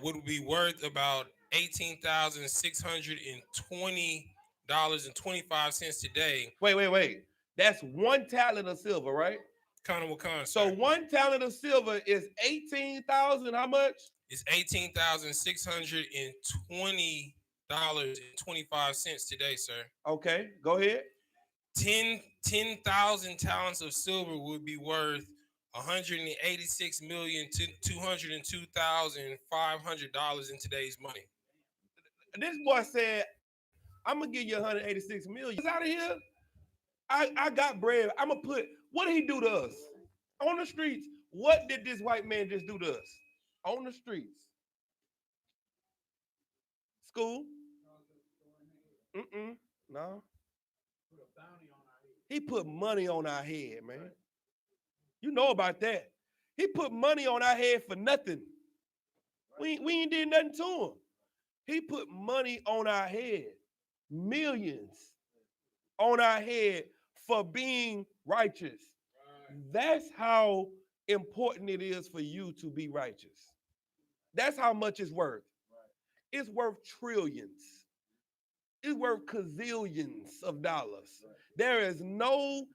[SPEAKER 7] would be worth about $18,620.25 today.
[SPEAKER 1] Wait. That's 1 talent of silver, right?
[SPEAKER 7] Kind of Wakan,
[SPEAKER 1] So
[SPEAKER 7] sir.
[SPEAKER 1] 1 talent of silver is 18,000. How much?
[SPEAKER 7] It's $18,620.25 today, sir.
[SPEAKER 1] Okay, go ahead.
[SPEAKER 7] 10,000 talents of silver would be worth $186,202,500 in today's money.
[SPEAKER 1] This boy said, I'm gonna give you 186 million. He's out of here. I got bread. I'm gonna put, what did he do to us? On the streets. What did this white man just do to us? On the streets. School? No. He put money on our head, man. You know about that. He put money on our head for nothing. We ain't did nothing to him. He put money on our head. Millions on our head for being righteous. That's how important it is for you to be righteous. That's how much it's worth. It's worth trillions. It's worth gazillions of dollars. There is no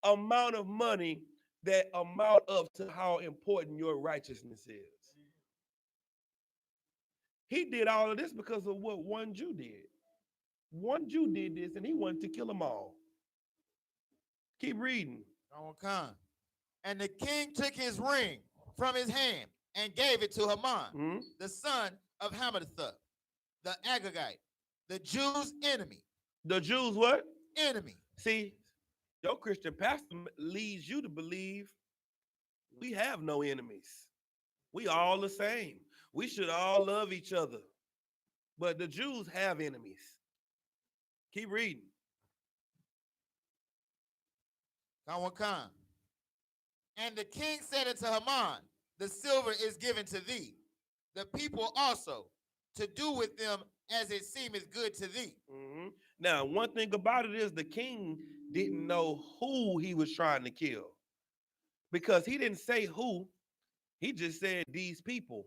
[SPEAKER 1] amount of money that amount up to how important your righteousness is. He did all of this because of what one Jew did. One Jew did this and he wanted to kill them all. Keep reading.
[SPEAKER 5] And the king took his ring from his hand and gave it to Haman, the son of Hammedatha, the Agagite, the Jews' enemy.
[SPEAKER 1] The Jews what?
[SPEAKER 5] Enemy.
[SPEAKER 1] See, your Christian pastor leads you to believe we have no enemies. We all the same. We should all love each other. But the Jews have enemies. Keep reading.
[SPEAKER 5] And the king said unto Haman, the silver is given to thee, the people also, to do with them as it seemeth good to thee.
[SPEAKER 1] Now, one thing about it is the king didn't know who he was trying to kill. Because he didn't say who, he just said these people.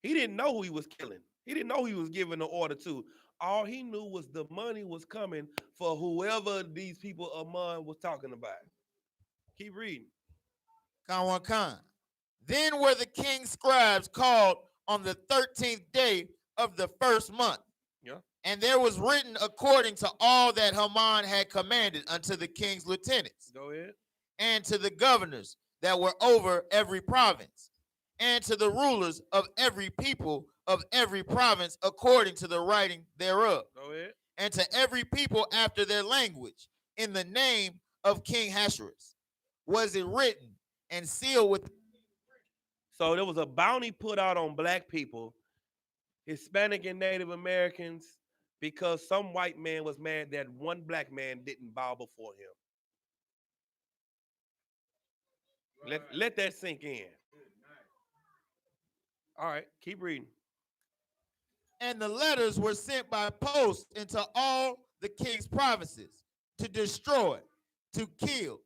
[SPEAKER 1] He didn't know who he was killing. He didn't know who he was giving the order to. All he knew was the money was coming for whoever these people Amon was talking about. Keep reading.
[SPEAKER 5] Then were the king's scribes called on the 13th day of the first month.
[SPEAKER 1] Yeah.
[SPEAKER 5] And there was written according to all that Haman had commanded unto the king's lieutenants.
[SPEAKER 1] Go ahead.
[SPEAKER 5] And to the governors that were over every province, and to the rulers of every people of every province according to the writing thereof.
[SPEAKER 1] Go ahead.
[SPEAKER 5] And to every people after their language, in the name of King Ahasuerus, was it written and sealed with.
[SPEAKER 1] So there was a bounty put out on black people, Hispanic and Native Americans, because some white man was mad that one black man didn't bow before him. Let that sink in. All right, keep reading.
[SPEAKER 5] And the letters were sent by post into all the king's provinces to destroy, to kill,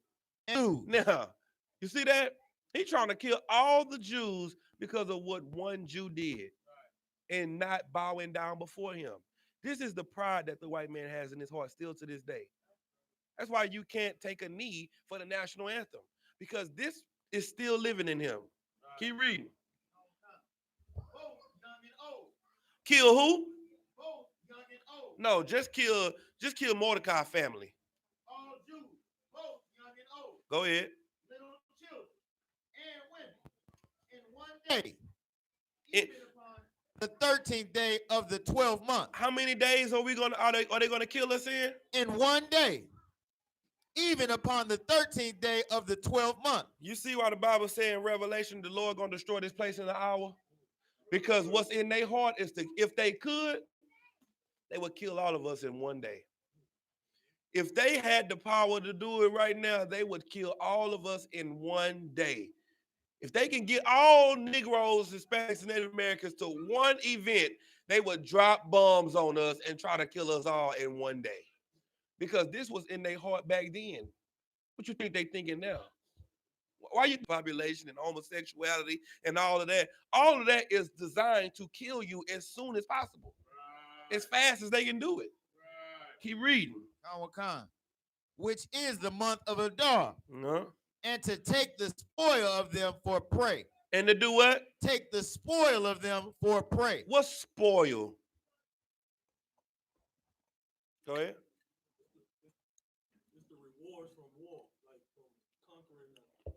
[SPEAKER 5] and
[SPEAKER 1] now, you see that? He's trying to kill all the Jews because of what one Jew did and not bowing down before him. This is the pride that the white man has in his heart still to this day. That's why you can't take a knee for the national anthem, because this is still living in him. Keep reading. Kill who? No, just kill Mordecai family.
[SPEAKER 5] all Jews, both young and old,
[SPEAKER 1] Go ahead.
[SPEAKER 5] little children, and women, in one day,
[SPEAKER 1] It-
[SPEAKER 5] even upon the 13th day of the 12th month.
[SPEAKER 1] How many days are they gonna kill us in?
[SPEAKER 5] In one day, even upon the 13th day of the 12th month.
[SPEAKER 1] You see why the Bible says in Revelation the Lord gonna destroy this place in an hour? Because what's in their heart is if they could, they would kill all of us in one day. If they had the power to do it right now, they would kill all of us in one day. If they can get all Negroes, Hispanics, and Native Americans to one event, they would drop bombs on us and try to kill us all in one day. Because this was in their heart back then. What you think they thinking now? Why you population and homosexuality and all of that? All of that is designed to kill you as soon as possible, as fast as they can do it. Keep reading.
[SPEAKER 5] Which is the month of Adar,
[SPEAKER 1] Uh-huh.
[SPEAKER 5] and to take the spoil of them for prey.
[SPEAKER 1] And to do what?
[SPEAKER 5] Take the spoil of them for prey.
[SPEAKER 1] What's spoil? Go ahead.
[SPEAKER 2] It's the rewards from war, like from conquering a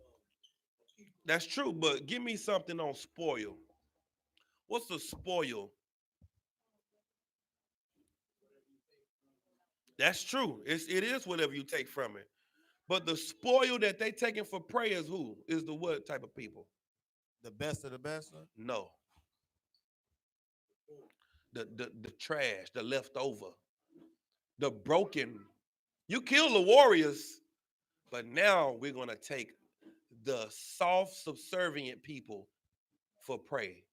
[SPEAKER 2] people.
[SPEAKER 1] That's true, but give me something on spoil. What's the spoil? That's true. It is whatever you take from it. But the spoil that they taking for prey is who? Is the what type of people?
[SPEAKER 5] The best of the best?
[SPEAKER 1] No. The trash, the leftover, the broken. You kill the warriors, but now we're gonna take the soft, subservient people for prey.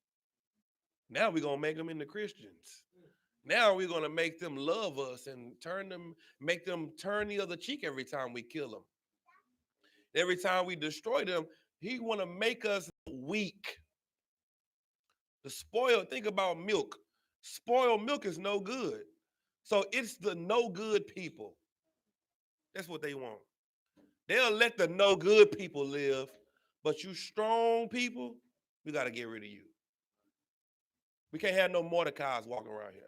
[SPEAKER 1] Now we're gonna make them into Christians. Now we're gonna make them love us and make them turn the other cheek every time we kill them. Every time we destroy them, he wanna make us weak. The spoiled, think about milk. Spoiled milk is no good. So it's the no good people. That's what they want. They'll let the no good people live, but you strong people, we got to get rid of you. We can't have no Mordecais walking around here.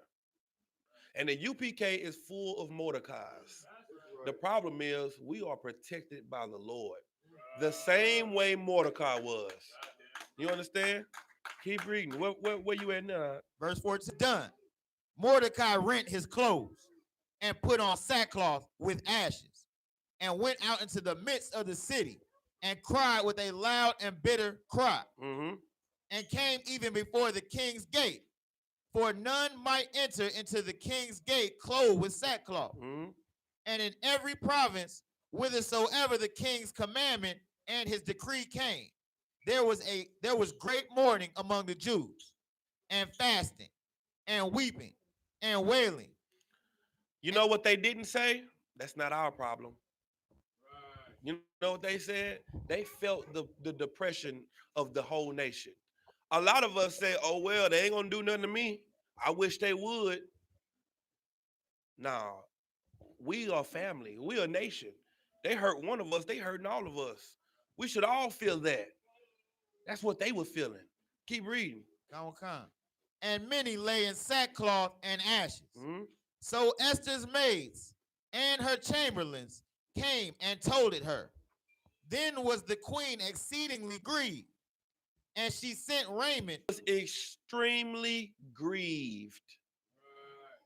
[SPEAKER 1] And the UPK is full of Mordecais. The problem is we are protected by the Lord. The same way Mordecai was. You understand? Keep reading. Where you at now?
[SPEAKER 5] Verse 14. Done. Mordecai rent his clothes and put on sackcloth with ashes and went out into the midst of the city and cried with a loud and bitter cry, and came even before the king's gate, for none might enter into the king's gate clothed with sackcloth. And in every province whithersoever the king's commandment and his decree came, there was great mourning among the Jews, and fasting, and weeping, and wailing.
[SPEAKER 1] You know what they didn't say? That's not our problem. You know what they said? They felt the depression of the whole nation. A lot of us say, oh, well, they ain't gonna do nothing to me. I wish they would. Nah, we are family. We are a nation. They hurt one of us, they hurting all of us. We should all feel that. That's what they were feeling. Keep reading.
[SPEAKER 5] Come. And many lay in sackcloth and ashes. So Esther's maids and her chamberlains came and told it her. Then was the queen exceedingly grieved, and she sent raiment.
[SPEAKER 1] Was extremely grieved.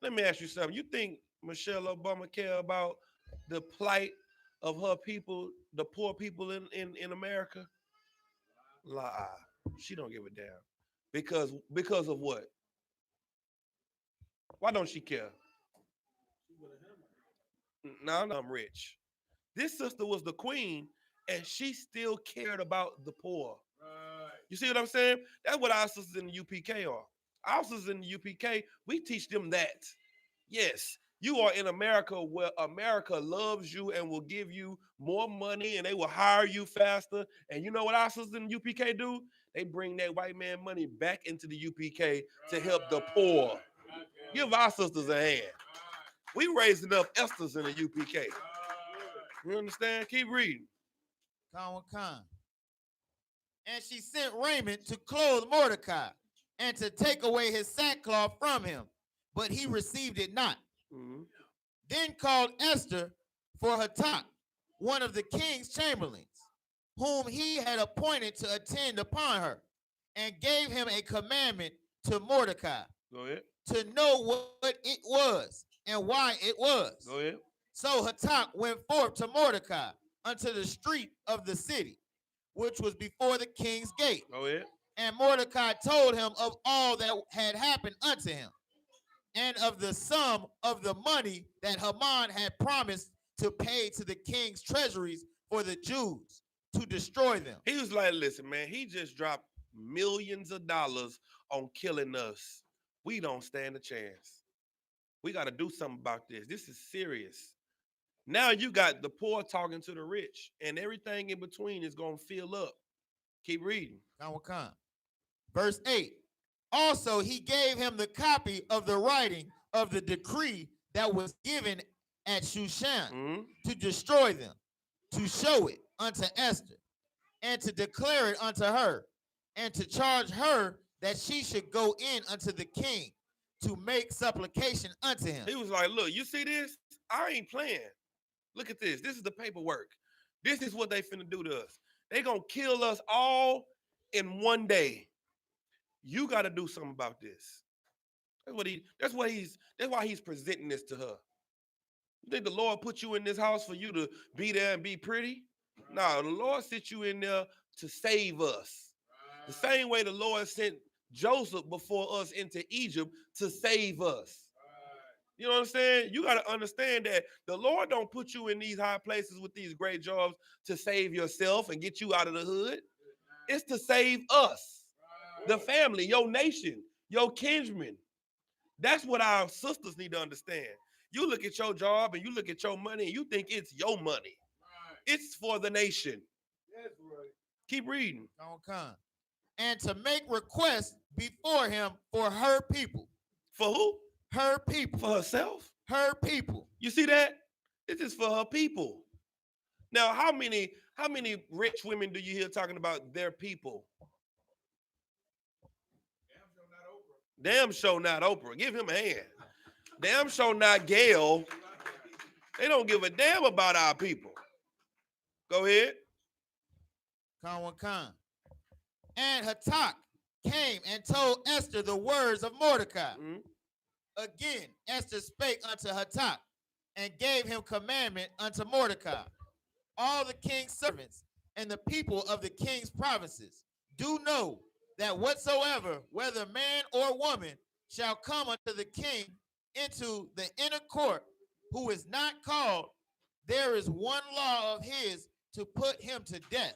[SPEAKER 1] Let me ask you something. You think Michelle Obama care about the plight of her people, the poor people in America? Lie. She don't give a damn. Because of what? Why don't she care? No, I'm rich. This sister was the queen, and she still cared about the poor. You see what I'm saying? That's what our sisters in the UPK are. Our sisters in the UPK, we teach them that. Yes, you are in America where America loves you and will give you more money and they will hire you faster. And you know what our sisters in the UPK do? They bring that white man money back into the UPK to help the poor. Give our sisters a hand. We raising up Esther's in the UPK. You understand? Keep reading.
[SPEAKER 5] Come. And she sent raiment to clothe Mordecai and to take away his sackcloth from him, but he received it not. Then called Esther for Hattak, one of the king's chamberlains, whom he had appointed to attend upon her, and gave him a commandment to Mordecai.
[SPEAKER 1] Go ahead.
[SPEAKER 5] To know what it was and why it was.
[SPEAKER 1] Go ahead.
[SPEAKER 5] So Hattak went forth to Mordecai unto the street of the city, which was before the king's gate.
[SPEAKER 1] Go ahead.
[SPEAKER 5] And Mordecai told him of all that had happened unto him, and of the sum of the money that Haman had promised to pay to the king's treasuries for the Jews to destroy them.
[SPEAKER 1] He was like, listen, man, he just dropped millions of dollars on killing us. We don't stand a chance. We got to do something about this. This is serious. Now you got the poor talking to the rich, and everything in between is going to fill up. Keep reading.
[SPEAKER 5] Verse 8. Also, he gave him the copy of the writing of the decree that was given at Shushan to destroy them, to show it unto Esther, and to declare it unto her, and to charge her that she should go in unto the king to make supplication unto him.
[SPEAKER 1] He was like, look, you see this? I ain't playing. Look at this. This is the paperwork. This is what they finna do to us. They gonna kill us all in one day. You gotta do something about this. That's why he's presenting this to her. You think the Lord put you in this house for you to be there and be pretty? No, the Lord sent you in there to save us. The same way the Lord sent Joseph before us into Egypt to save us. You know what I'm saying? You got to understand that the Lord don't put you in these high places with these great jobs to save yourself and get you out of the hood. It's to save us, the family, your nation, your kinsmen. That's what our sisters need to understand. You look at your job and you look at your money and you think it's your money. It's for the nation.
[SPEAKER 2] That's right.
[SPEAKER 1] Keep reading.
[SPEAKER 5] Don't come. And to make requests before him for her people.
[SPEAKER 1] For who?
[SPEAKER 5] Her people.
[SPEAKER 1] For herself?
[SPEAKER 5] Her people.
[SPEAKER 1] You see that? This is for her people. Now, how many rich women do you hear talking about their people? Damn sure not Oprah. Give him a hand. Damn sure not Gail. They don't give a damn about our people. Go ahead.
[SPEAKER 5] Con. And Hatak came and told Esther the words of Mordecai.
[SPEAKER 1] Mm-hmm.
[SPEAKER 5] Again, Esther spake unto Hatak and gave him commandment unto Mordecai. All the king's servants and the people of the king's provinces do know that whatsoever, whether man or woman, shall come unto the king into the inner court, who is not called, there is one law of his to put him to death.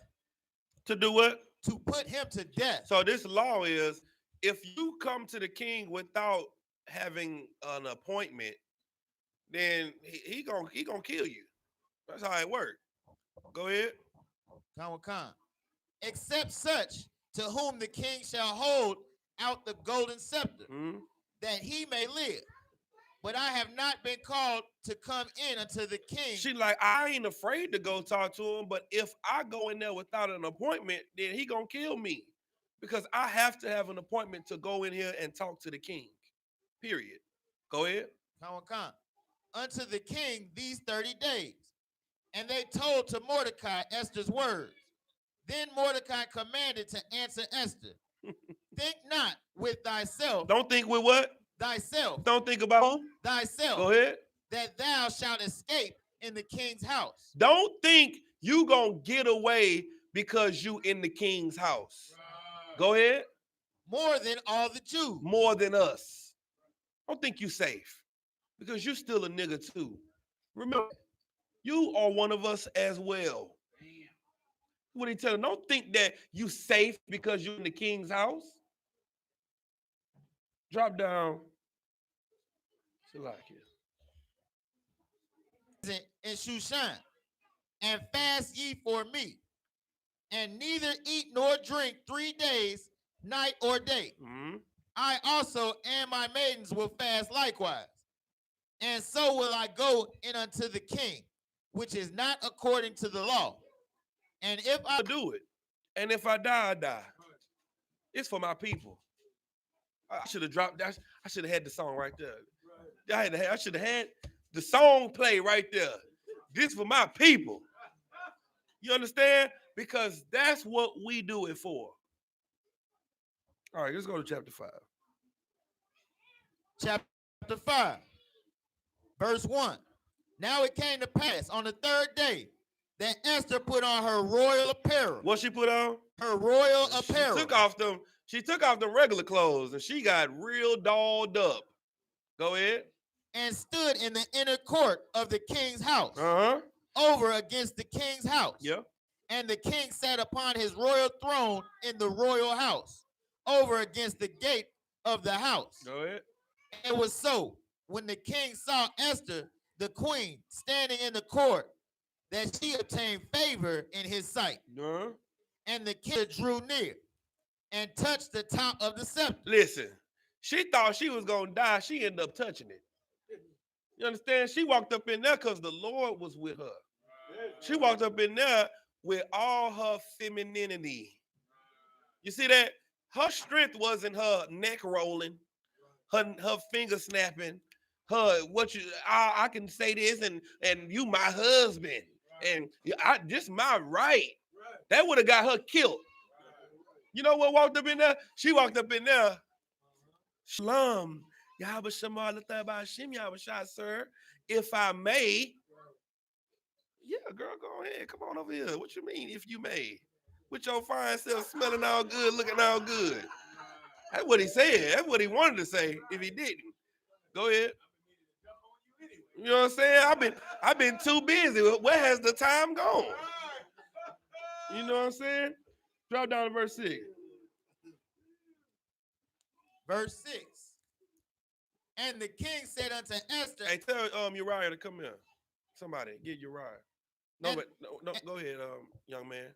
[SPEAKER 1] To do what?
[SPEAKER 5] To put him to death.
[SPEAKER 1] So this law is, if you come to the king without having an appointment, then he gonna kill you. That's how it works. Go ahead.
[SPEAKER 5] Con. Except such to whom the king shall hold out the golden scepter, that he may live. But I have not been called to come in unto the king.
[SPEAKER 1] She like, I ain't afraid to go talk to him, but if I go in there without an appointment, then he gonna kill me. Because I have to have an appointment to go in here and talk to the king. Period. Go ahead.
[SPEAKER 5] Con. Unto the king these 30 days. And they told to Mordecai Esther's words. Then Mordecai commanded to answer Esther. Think not with thyself.
[SPEAKER 1] Don't think with what?
[SPEAKER 5] Thyself.
[SPEAKER 1] Don't think about who?
[SPEAKER 5] Thyself.
[SPEAKER 1] Go ahead.
[SPEAKER 5] That thou shalt escape in the king's house.
[SPEAKER 1] Don't think you gonna get away because you in the king's house. Go ahead.
[SPEAKER 5] More than all the Jews.
[SPEAKER 1] More than us. Don't think you safe because you still a nigga too. Remember, you are one of us as well. What he tell him? Don't think that you safe because you're in the king's house. Drop down.
[SPEAKER 5] In Shushan, and fast ye for me, and neither eat nor drink 3 days, night or day. I also and my maidens will fast likewise. And so will I go in unto the king, which is not according to the law. And if I
[SPEAKER 1] do it, and if I die, I die. It's for my people. I should have dropped that. I should have had the song right there. I should have had the song play right there. This for my people. You understand? Because that's what we do it for. All right, let's go to chapter 5.
[SPEAKER 5] Chapter 5, verse 1. Now it came to pass on the 3rd day that Esther put on her royal apparel.
[SPEAKER 1] What she put on?
[SPEAKER 5] Her royal apparel.
[SPEAKER 1] She took off the regular clothes and she got real dolled up. Go ahead.
[SPEAKER 5] And stood in the inner court of the king's house. Over against the king's house.
[SPEAKER 1] Yeah.
[SPEAKER 5] And the king sat upon his royal throne in the royal house, over against the gate of the house.
[SPEAKER 1] Go ahead.
[SPEAKER 5] It was so, when the king saw Esther, the queen, standing in the court, that she obtained favor in his sight. And the king drew near and touched the top of the scepter.
[SPEAKER 1] Listen, she thought she was going to die. She ended up touching it. You understand? She walked up in there because the Lord was with her. She walked up in there with all her femininity. You see that? Her strength wasn't her neck rolling, her finger snapping, her what you I can say this and you my husband. And I just my right. That would have got her killed. You know what walked up in there? She walked up in there. Shalom. Yahweh Shema Shim Yahweh Shah, sir. If I may. Yeah, girl, go ahead. Come on over here. What you mean, if you may? With your fine self smelling all good, looking all good. That's what he said. That's what he wanted to say if he didn't. Go ahead. You know what I'm saying? I've been too busy. Where has the time gone? You know what I'm saying? Drop down to verse 6.
[SPEAKER 5] Verse 6. And the king said unto Esther.
[SPEAKER 1] Hey, tell Uriah to come here. Somebody, get Uriah. No, go ahead, young man.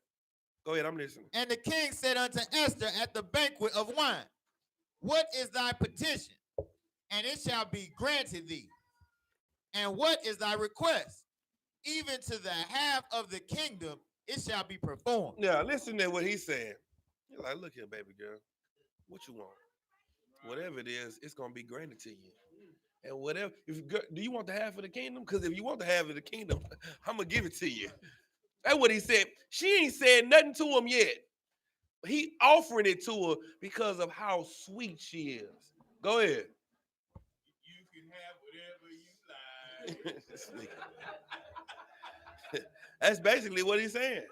[SPEAKER 1] Go ahead, I'm listening.
[SPEAKER 5] And the king said unto Esther at the banquet of wine, what is thy petition? And it shall be granted thee. And what is thy request? Even to the half of the kingdom it shall be performed.
[SPEAKER 1] Yeah, listen to what he's saying. You're like, look here, baby girl. What you want? Whatever it is, it's gonna be granted to you. And whatever, do you want the half of the kingdom? Because if you want the half of the kingdom, I'm gonna give it to you. That's what he said. She ain't said nothing to him yet. He offering it to her because of how sweet she is. Go ahead.
[SPEAKER 6] You can have whatever you like.
[SPEAKER 1] That's basically what he's saying.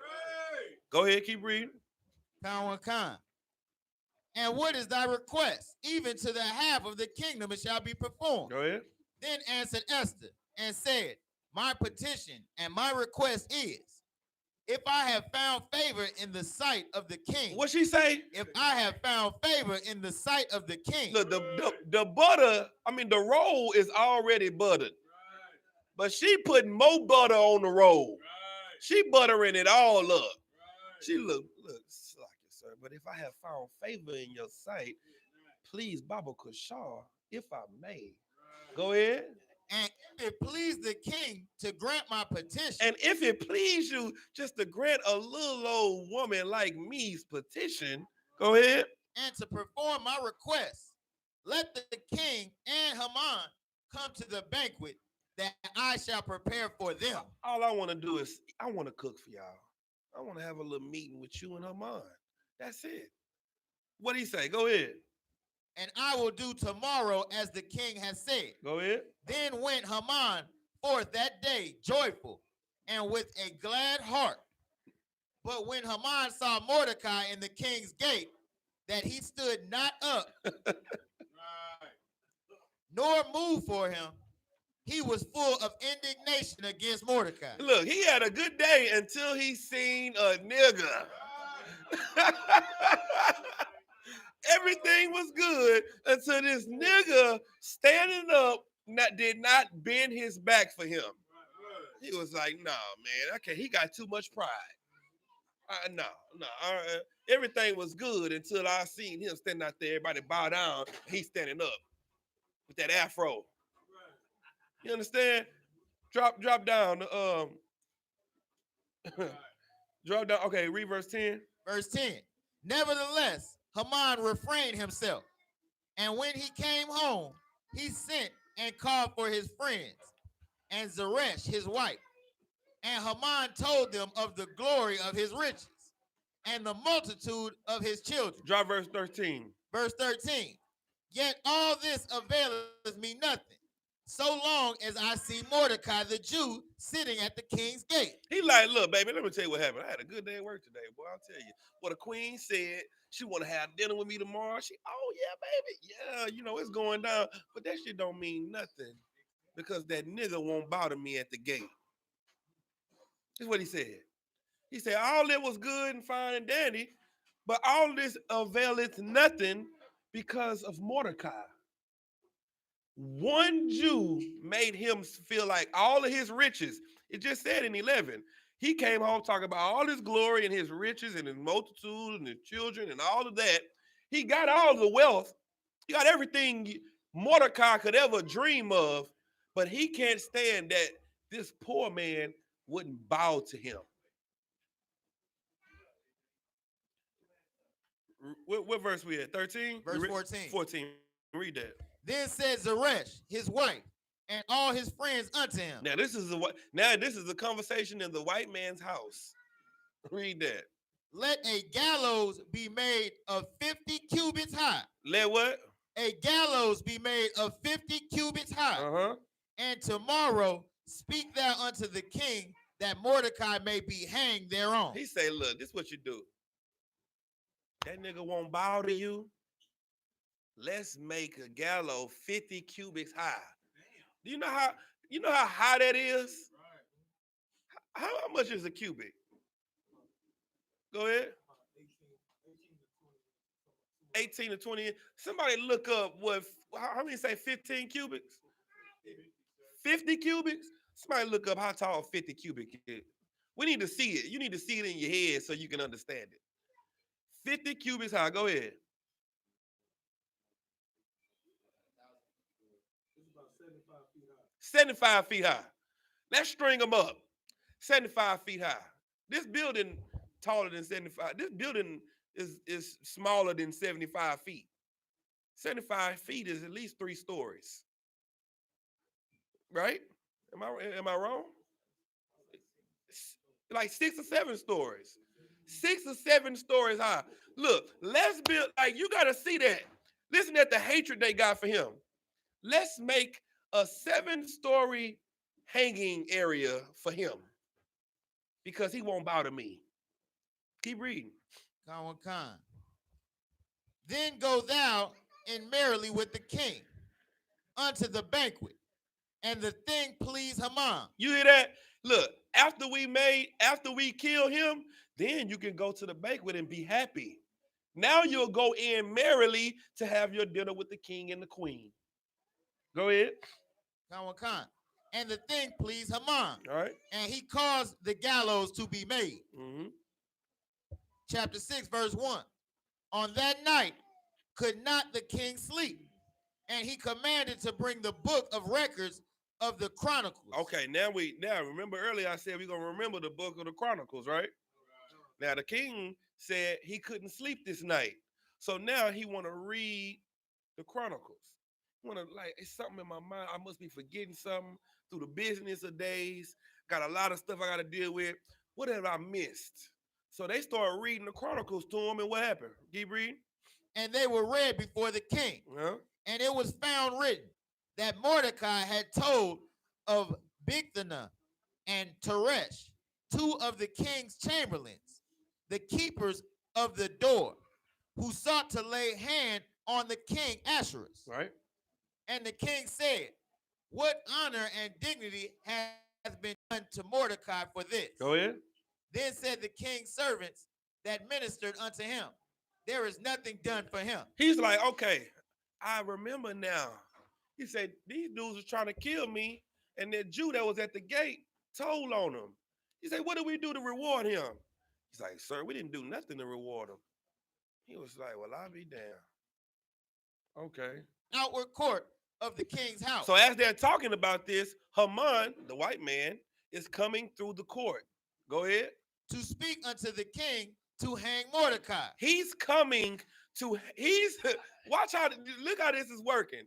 [SPEAKER 1] Go ahead, keep reading.
[SPEAKER 5] Khan. And what is thy request? Even to the half of the kingdom it shall be performed.
[SPEAKER 1] Go ahead.
[SPEAKER 5] Then answered Esther and said, my petition and my request is, if I have found favor in the sight of the king.
[SPEAKER 1] What she say?
[SPEAKER 5] If I have found favor in the sight of the king.
[SPEAKER 1] Look, the butter, the roll is already buttered. But she putting more butter on the roll. She buttering it all up. She look, slack it, sir. But if I have found favor in your sight, please, Baba Kushar, if I may. Go ahead.
[SPEAKER 5] And if it please the king to grant my petition.
[SPEAKER 1] And if it please you just to grant a little old woman like me's petition, go ahead.
[SPEAKER 5] And to perform my request, let the king and Haman come to the banquet that I shall prepare for them.
[SPEAKER 1] All I want to do is, I want to cook for y'all. I want to have a little meeting with you and Haman. That's it. What he say? Go ahead.
[SPEAKER 5] And I will do tomorrow as the king has said.
[SPEAKER 1] Go ahead.
[SPEAKER 5] Then went Haman forth that day joyful and with a glad heart. But when Haman saw Mordecai in the king's gate, that he stood not up, nor moved for him, he was full of indignation against Mordecai.
[SPEAKER 1] Look, he had a good day until he seen a nigga. Everything was good until this nigga standing up did not bend his back for him. He was like, nah, man, okay, he got too much pride. No. Everything was good until I seen him standing out there, everybody bow down, he's standing up with that afro. You understand? Drop down. Drop down. Okay, read verse 10.
[SPEAKER 5] Verse 10. Nevertheless, Haman refrained himself. And when he came home, he sent and called for his friends and Zeresh, his wife. And Haman told them of the glory of his riches and the multitude of his children.
[SPEAKER 1] Drop verse 13.
[SPEAKER 5] Verse 13. Yet all this availeth me nothing, so long as I see Mordecai the Jew sitting at the king's gate.
[SPEAKER 1] He like, look, baby, let me tell you what happened. I had a good day at work today, boy. I'll tell you. What the queen said, she want to have dinner with me tomorrow. Oh, yeah, baby. Yeah, it's going down. But that shit don't mean nothing because that nigga won't bother me at the gate. That's what he said. He said, all that was good and fine and dandy, but all this availeth nothing because of Mordecai. One Jew made him feel like all of his riches, it just said in 11, he came home talking about all his glory and his riches and his multitude and his children and all of that. He got all the wealth. He got everything Mordecai could ever dream of, but he can't stand that this poor man wouldn't bow to him. What verse we at? 13?
[SPEAKER 5] Verse 14.
[SPEAKER 1] 14. Read that.
[SPEAKER 5] Then said Zeresh, his wife, and all his friends unto him.
[SPEAKER 1] Now this is a conversation in the white man's house. Read that.
[SPEAKER 5] Let a gallows be made of 50 cubits high.
[SPEAKER 1] Let what?
[SPEAKER 5] A gallows be made of 50 cubits high.
[SPEAKER 1] Uh-huh.
[SPEAKER 5] And tomorrow speak thou unto the king that Mordecai may be hanged thereon.
[SPEAKER 1] He say, look, this is what you do. That nigga won't bow to you. Let's make a gallows 50 cubits high. Do you know how high that is? How much is a cubit? Go ahead. 18 to 20. Somebody look up how many say 15 cubics? 50 cubics? Somebody look up how tall 50 cubic is. We need to see it. You need to see it in your head so you can understand it. 50 cubits high. Go ahead.
[SPEAKER 2] It's about 75 feet high.
[SPEAKER 1] 75 feet high. Let's string them up. 75 feet high. This building taller than 75. This building is smaller than 75 feet. 75 feet is at least 3 stories. Right? Am I wrong? Like 6 or 7 stories. 6 or 7 stories high. Look, let's build, like, you got to see that. Listen at the hatred they got for him. Let's make a 7-story hanging area for him because he won't bow to me. Keep reading.
[SPEAKER 5] Con. Then go thou in merrily with the king unto the banquet, and the thing pleased Haman.
[SPEAKER 1] You hear that? Look, after we kill him, then you can go to the banquet and be happy. Now you'll go in merrily to have your dinner with the king and the queen. Go ahead.
[SPEAKER 5] Con. And the thing pleased Haman.
[SPEAKER 1] All right.
[SPEAKER 5] And he caused the gallows to be made.
[SPEAKER 1] Mm-hmm.
[SPEAKER 5] Chapter 6, verse 1. On that night could not the king sleep, and he commanded to bring the book of records of the Chronicles.
[SPEAKER 1] Okay, now remember earlier I said we're gonna remember the book of the Chronicles, right? Now the king said he couldn't sleep this night, so now he want to read the Chronicles. It's something in my mind. I must be forgetting something through the business of days. Got a lot of stuff I got to deal with. What have I missed? So they started reading the Chronicles to him, and what happened? Keep reading.
[SPEAKER 5] And they were read before the king. And it was found written that Mordecai had told of Bigthana and Teresh, 2 of the king's chamberlains, the keepers of the door, who sought to lay hand on the king Ahasuerus.
[SPEAKER 1] Right.
[SPEAKER 5] And the king said, what honor and dignity has been done to Mordecai for this?
[SPEAKER 1] Go ahead.
[SPEAKER 5] Then said the king's servants that ministered unto him, there is nothing done for him.
[SPEAKER 1] He's like, okay, I remember now. He said, these dudes are trying to kill me, and that Jew that was at the gate told on him. He said, what do we do to reward him? He's like, sir, we didn't do nothing to reward him. He was like, well, I'll be damned. Okay.
[SPEAKER 5] Outward court of the king's house.
[SPEAKER 1] So as they're talking about this, Haman, the white man, is coming through the court. Go ahead.
[SPEAKER 5] To speak unto the king to hang Mordecai.
[SPEAKER 1] He's watch look how this is working.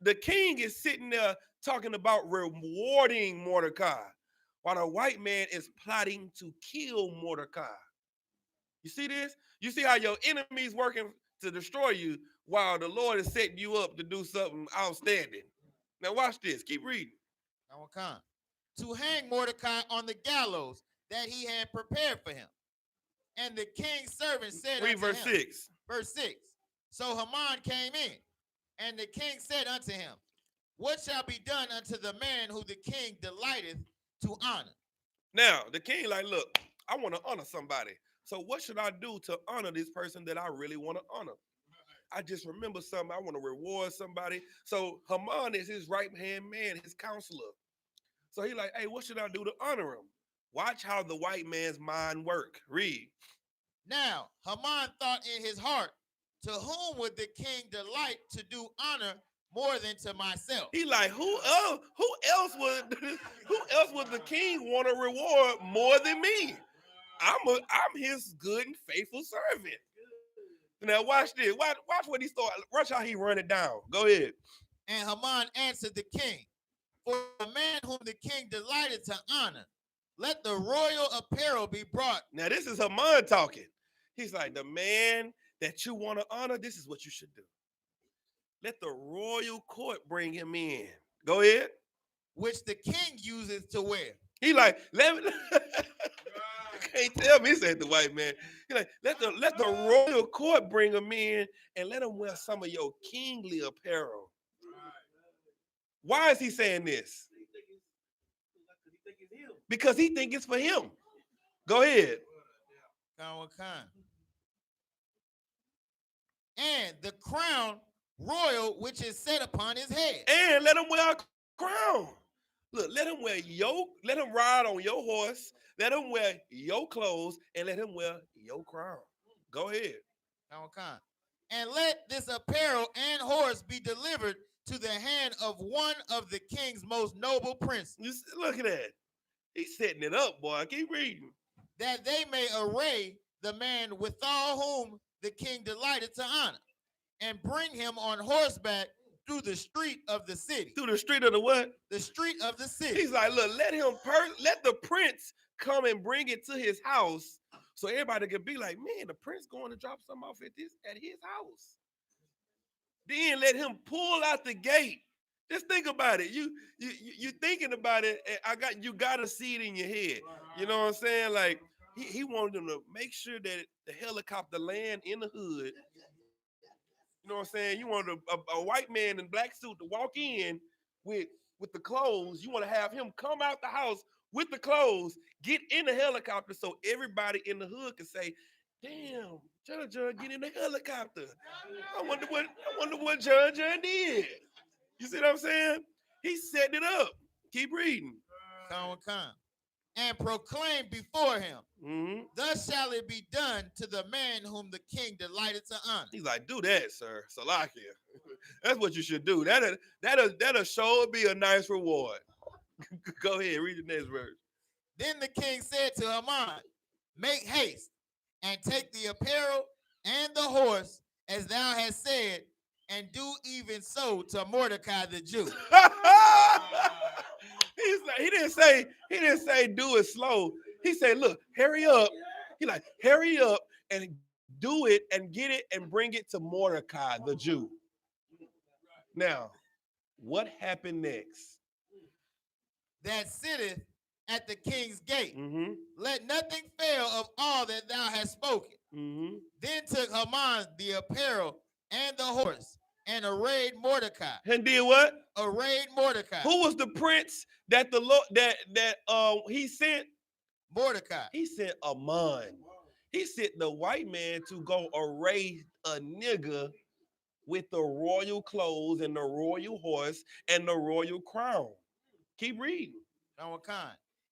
[SPEAKER 1] The king is sitting there talking about rewarding Mordecai, while the white man is plotting to kill Mordecai. You see this? You see how your enemy's working to destroy you while the Lord is setting you up to do something outstanding. Now watch this. Keep reading.
[SPEAKER 5] To hang Mordecai on the gallows that he had prepared for him. And the king's servant said
[SPEAKER 1] Read
[SPEAKER 5] unto
[SPEAKER 1] verse
[SPEAKER 5] him,
[SPEAKER 1] 6.
[SPEAKER 5] Verse 6. So Haman came in, and the king said unto him, what shall be done unto the man who the king delighteth to honor?
[SPEAKER 1] Now, the king like, look, I want to honor somebody. So what should I do to honor this person that I really want to honor? I just remember something. I want to reward somebody. So Haman is his right-hand man, his counselor. So he like, hey, what should I do to honor him? Watch how the white man's mind work. Read.
[SPEAKER 5] Now, Haman thought in his heart, to whom would the king delight to do honor more than to myself?
[SPEAKER 1] He like, who else would the king want to reward more than me? I'm his good and faithful servant. Now watch this. Watch what he start. Watch how he run it down. Go ahead.
[SPEAKER 5] And Haman answered the king, for the man whom the king delighted to honor, let the royal apparel be brought.
[SPEAKER 1] Now this is Haman talking. He's like, the man that you want to honor, this is what you should do. Let the royal court bring him in. Go ahead.
[SPEAKER 5] Which the king uses to wear.
[SPEAKER 1] He like, let me. Can't tell me, he said the white man. He like, let the royal court bring him in and let him wear some of your kingly apparel. Why is he saying this? Because he think it's for him. Go ahead.
[SPEAKER 5] And the crown royal which is set upon his head.
[SPEAKER 1] And let him wear a crown. Look, let him ride on your horse, let him wear your clothes, and let him wear your crown. Go ahead.
[SPEAKER 5] And let this apparel and horse be delivered to the hand of one of the king's most noble princes.
[SPEAKER 1] Look at that. He's setting it up, boy. Keep reading.
[SPEAKER 5] That they may array the man withal whom the king delighted to honor, and bring him on horseback through the street of the city.
[SPEAKER 1] Through the street of the what?
[SPEAKER 5] The street of the city.
[SPEAKER 1] He's like, look, let the prince come and bring it to his house, so everybody can be like, man, the prince going to drop something off at his house. Then let him pull out the gate. Just think about it. You thinking about it, and you gotta see it in your head. You know what I'm saying? Like he wanted them to make sure that the helicopter land in the hood. You know what I'm saying? You want a white man in black suit to walk in with the clothes. You want to have him come out the house with the clothes, get in the helicopter, so everybody in the hood can say, "Damn, John get in the helicopter. I wonder what John did." You see what I'm saying? He's setting it up. Keep reading.
[SPEAKER 5] And proclaim before him,
[SPEAKER 1] Mm-hmm.
[SPEAKER 5] thus shall it be done to the man whom the king delighted to honor.
[SPEAKER 1] He's like, do that, sir. Salakia. That's what you should do. That'll sure be a nice reward. Go ahead, read the next verse.
[SPEAKER 5] Then the king said to Haman, make haste and take the apparel and the horse as thou hast said, and do even so to Mordecai the Jew.
[SPEAKER 1] He didn't say do it slow. He said, look, hurry up. He like, hurry up and do it and get it and bring it to Mordecai the Jew. Now, what happened next?
[SPEAKER 5] That sitteth at the king's gate.
[SPEAKER 1] Mm-hmm.
[SPEAKER 5] Let nothing fail of all that thou hast spoken.
[SPEAKER 1] Mm-hmm.
[SPEAKER 5] Then took Haman the apparel and the horse, and arrayed Mordecai.
[SPEAKER 1] And did what?
[SPEAKER 5] Arrayed Mordecai.
[SPEAKER 1] Who was the prince that the Lord that he sent?
[SPEAKER 5] Mordecai.
[SPEAKER 1] He sent Amon. He sent the white man to go array a nigga with the royal clothes and the royal horse and the royal crown. Keep reading.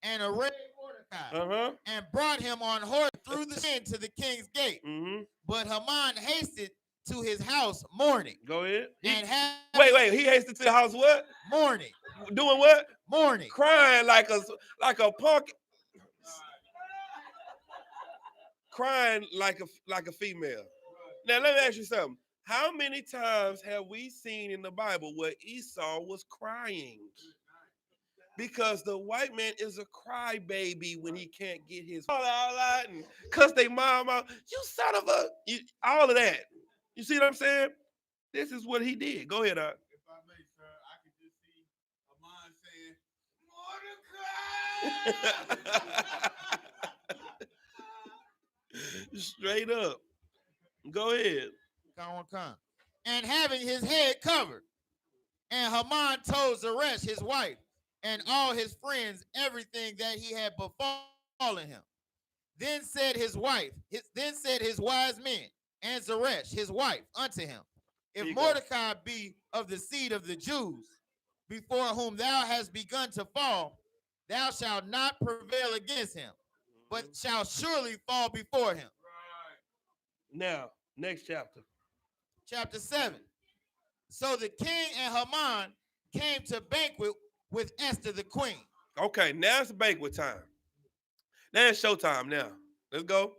[SPEAKER 5] And arrayed Mordecai. And brought him on horse through the sin to the king's gate.
[SPEAKER 1] Mm-hmm.
[SPEAKER 5] But Haman hasted to his house mourning.
[SPEAKER 1] Go ahead.
[SPEAKER 5] Wait.
[SPEAKER 1] He hasted to the house what?
[SPEAKER 5] Mourning.
[SPEAKER 1] Doing what?
[SPEAKER 5] Mourning.
[SPEAKER 1] Crying like a punk. Crying like a female. Now let me ask you something. How many times have we seen in the Bible where Esau was crying? Because the white man is a crybaby when he can't get his all out and cuss their mom out. You son of a, all of that. You see what I'm saying? This is what he did. Go ahead, Doc.
[SPEAKER 6] If I may, sir, I could just see Amon saying, Mordecai!
[SPEAKER 1] Straight up. Go ahead.
[SPEAKER 5] And having his head covered. And Haman told Zeresh, his wife, and all his friends everything that he had befallen him. Then said his wise men, and Zeresh, his wife, unto him, if Mordecai be of the seed of the Jews, before whom thou hast begun to fall, thou shalt not prevail against him, but shalt surely fall before him.
[SPEAKER 1] Now, next chapter.
[SPEAKER 5] Chapter 7. So the king and Haman came to banquet with Esther the queen.
[SPEAKER 1] Okay, now it's banquet time. Now it's showtime now. Let's go.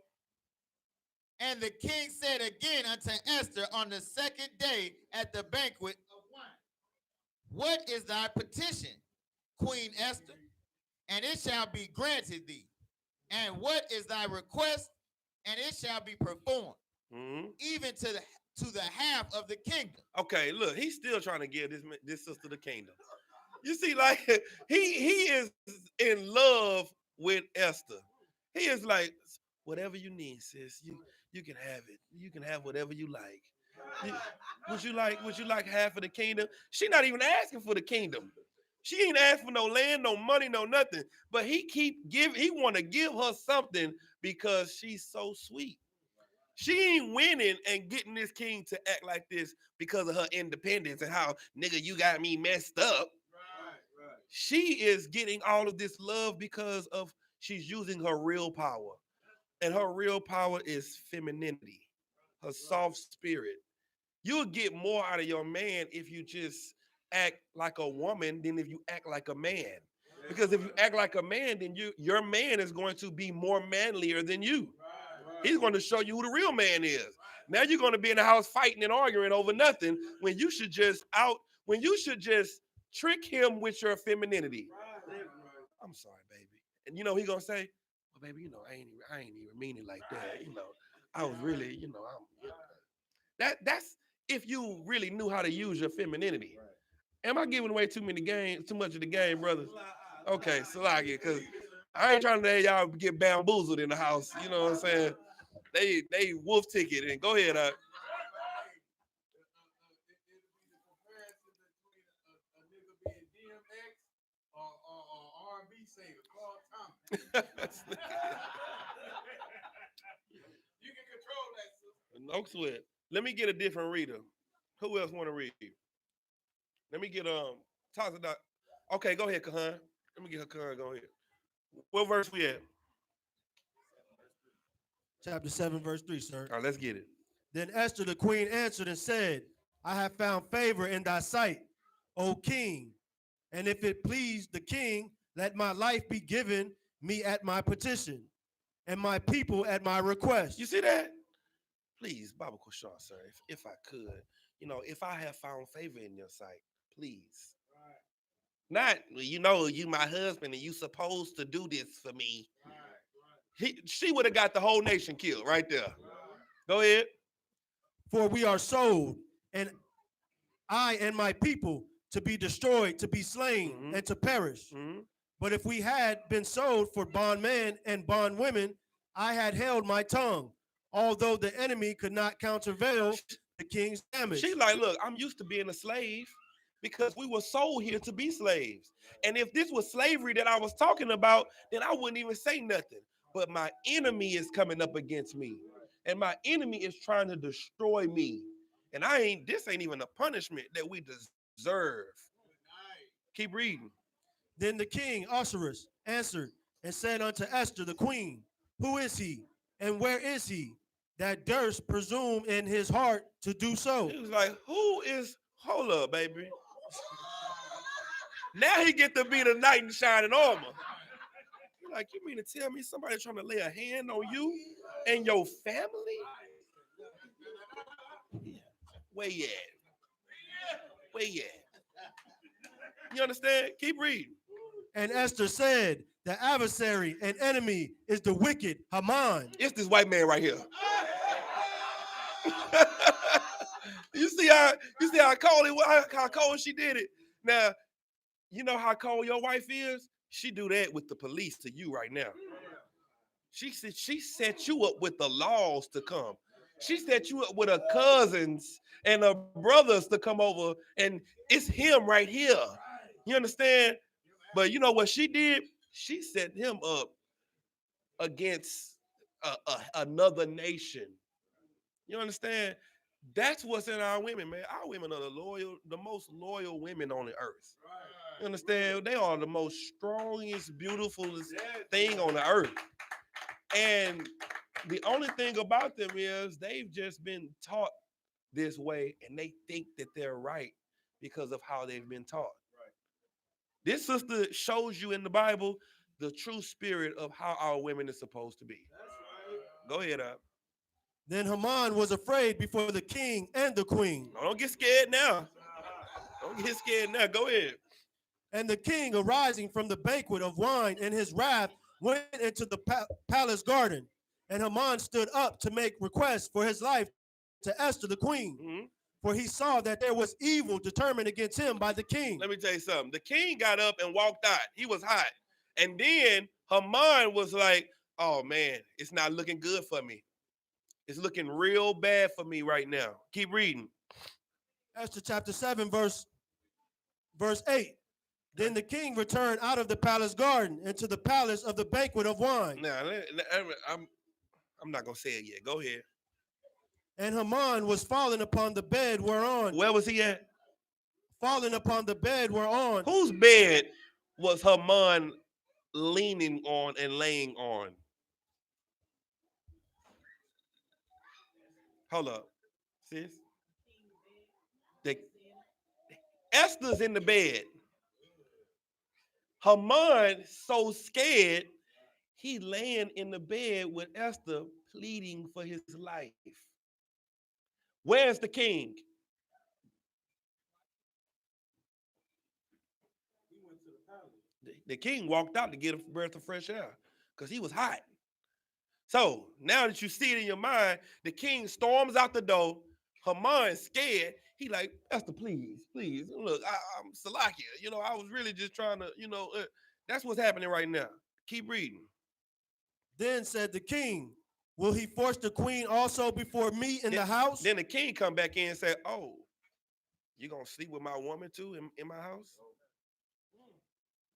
[SPEAKER 5] And the king said again unto Esther on the second day at the banquet of wine, what is thy petition, Queen Esther? And it shall be granted thee. And what is thy request? And it shall be performed, even to the half of the kingdom.
[SPEAKER 1] Okay, look, he's still trying to give this sister the kingdom. You see, like he is in love with Esther. He is like, whatever you need, sis, you can have it. You can have whatever you like. Would you like half of the kingdom? She not even asking for the kingdom. She ain't asking for no land, no money, no nothing. But he want to give her something because she's so sweet. She ain't winning and getting this king to act like this because of her independence and how, nigga, you got me messed up. Right. She is getting all of this love because of she's using her real power. And her real power is femininity, her soft spirit. You'll get more out of your man if you just act like a woman than if you act like a man. Because if you act like a man, then your man is going to be more manlier than you. He's going to show you who the real man is. Now you're going to be in the house fighting and arguing over nothing when you should just trick him with your femininity. I'm sorry, baby. And you know he gonna say, well, baby, I ain't even mean it like that. I was really, that's if you really knew how to use your femininity. Am I giving away too much of the game, brothers? Okay, Salagi, because I ain't trying to let y'all get bamboozled in the house. You know what I'm saying? They wolf ticket and go ahead.
[SPEAKER 6] You can control that, sister.
[SPEAKER 1] No sweat. Let me get a different reader. Who else want to read? Let me get Tazadot. Okay, go ahead, Kahan. Let me get her Kahan. Go ahead. What verse we at?
[SPEAKER 8] Chapter 7, verse 3, sir.
[SPEAKER 1] All right, let's get it.
[SPEAKER 8] Then Esther the queen answered and said, I have found favor in thy sight, O king. And if it please the king, let my life be given me at my petition, and my people at my request.
[SPEAKER 1] You see that? Please, Baba Kushan, sir, if I could, if I have found favor in your sight, please. Right. Not, you my husband and you supposed to do this for me. Right. She would have got the whole nation killed right there. Right. Go ahead.
[SPEAKER 8] For we are sold, and I and my people to be destroyed, to be slain, and to perish. But if we had been sold for bondmen and bondwomen, I had held my tongue, although the enemy could not countervail the king's damage.
[SPEAKER 1] She's like, look, I'm used to being a slave because we were sold here to be slaves. And if this was slavery that I was talking about, then I wouldn't even say nothing. But my enemy is coming up against me. And my enemy is trying to destroy me. And this ain't even a punishment that we deserve. Keep reading.
[SPEAKER 8] Then the king, Ahasuerus, answered and said unto Esther the queen, who is he, and where is he, that durst presume in his heart to do so?
[SPEAKER 1] He was like, hold up, baby. Now he get to be the knight in shining armor. You're like, you mean to tell me somebody trying to lay a hand on you and your family? Where you at? Where you at? You understand? Keep reading.
[SPEAKER 8] And Esther said, the adversary and enemy is the wicked Haman.
[SPEAKER 1] It's this white man right here. You see how cold she did it. Now, you know how cold your wife is? She do that with the police to you right now. She set you up with the laws to come. She set you up with her cousins and her brothers to come over, and it's him right here. You understand? But you know what she did? She set him up against another nation. You understand? That's what's in our women, man. Our women are the most loyal women on the earth. You understand? They are the most strongest, beautifulest thing on the earth. And the only thing about them is they've just been taught this way, and they think that they're right because of how they've been taught. This sister shows you in the Bible the true spirit of how our women is supposed to be. That's right. Go ahead, up.
[SPEAKER 8] Then Haman was afraid before the king and the queen.
[SPEAKER 1] Don't get scared now. Don't get scared now. Go ahead.
[SPEAKER 8] And the king, arising from the banquet of wine in his wrath, went into the palace garden. And Haman stood up to make request for his life to Esther the queen.
[SPEAKER 1] Mm-hmm.
[SPEAKER 8] For he saw that there was evil determined against him by the king.
[SPEAKER 1] Let me tell you something. The king got up and walked out. He was hot. And then Haman was like, oh, man, it's not looking good for me. It's looking real bad for me right now. Keep reading.
[SPEAKER 8] Esther chapter 7, verse 8. Then the king returned out of the palace garden into the palace of the banquet of wine.
[SPEAKER 1] Now, I'm not going to say it yet. Go ahead.
[SPEAKER 8] And Haman was fallen upon the bed whereon.
[SPEAKER 1] Where was he at?
[SPEAKER 8] Fallen upon the bed whereon.
[SPEAKER 1] Whose bed was Haman leaning on and laying on? Hold up. Sis? Esther's in the bed. Haman so scared, he laying in the bed with Esther pleading for his life. Where's the king?
[SPEAKER 2] He went to the palace.
[SPEAKER 1] The king walked out to get a breath of fresh air because he was hot. So now that you see it in your mind, the king storms out the door. Haman's scared. He like, Esther, please. Look, I'm Salakia. I was really just trying to, that's what's happening right now. Keep reading.
[SPEAKER 8] Then said the king, will he force the queen also before me in the house?
[SPEAKER 1] Then the king come back in and say, oh, you gonna sleep with my woman too in my house?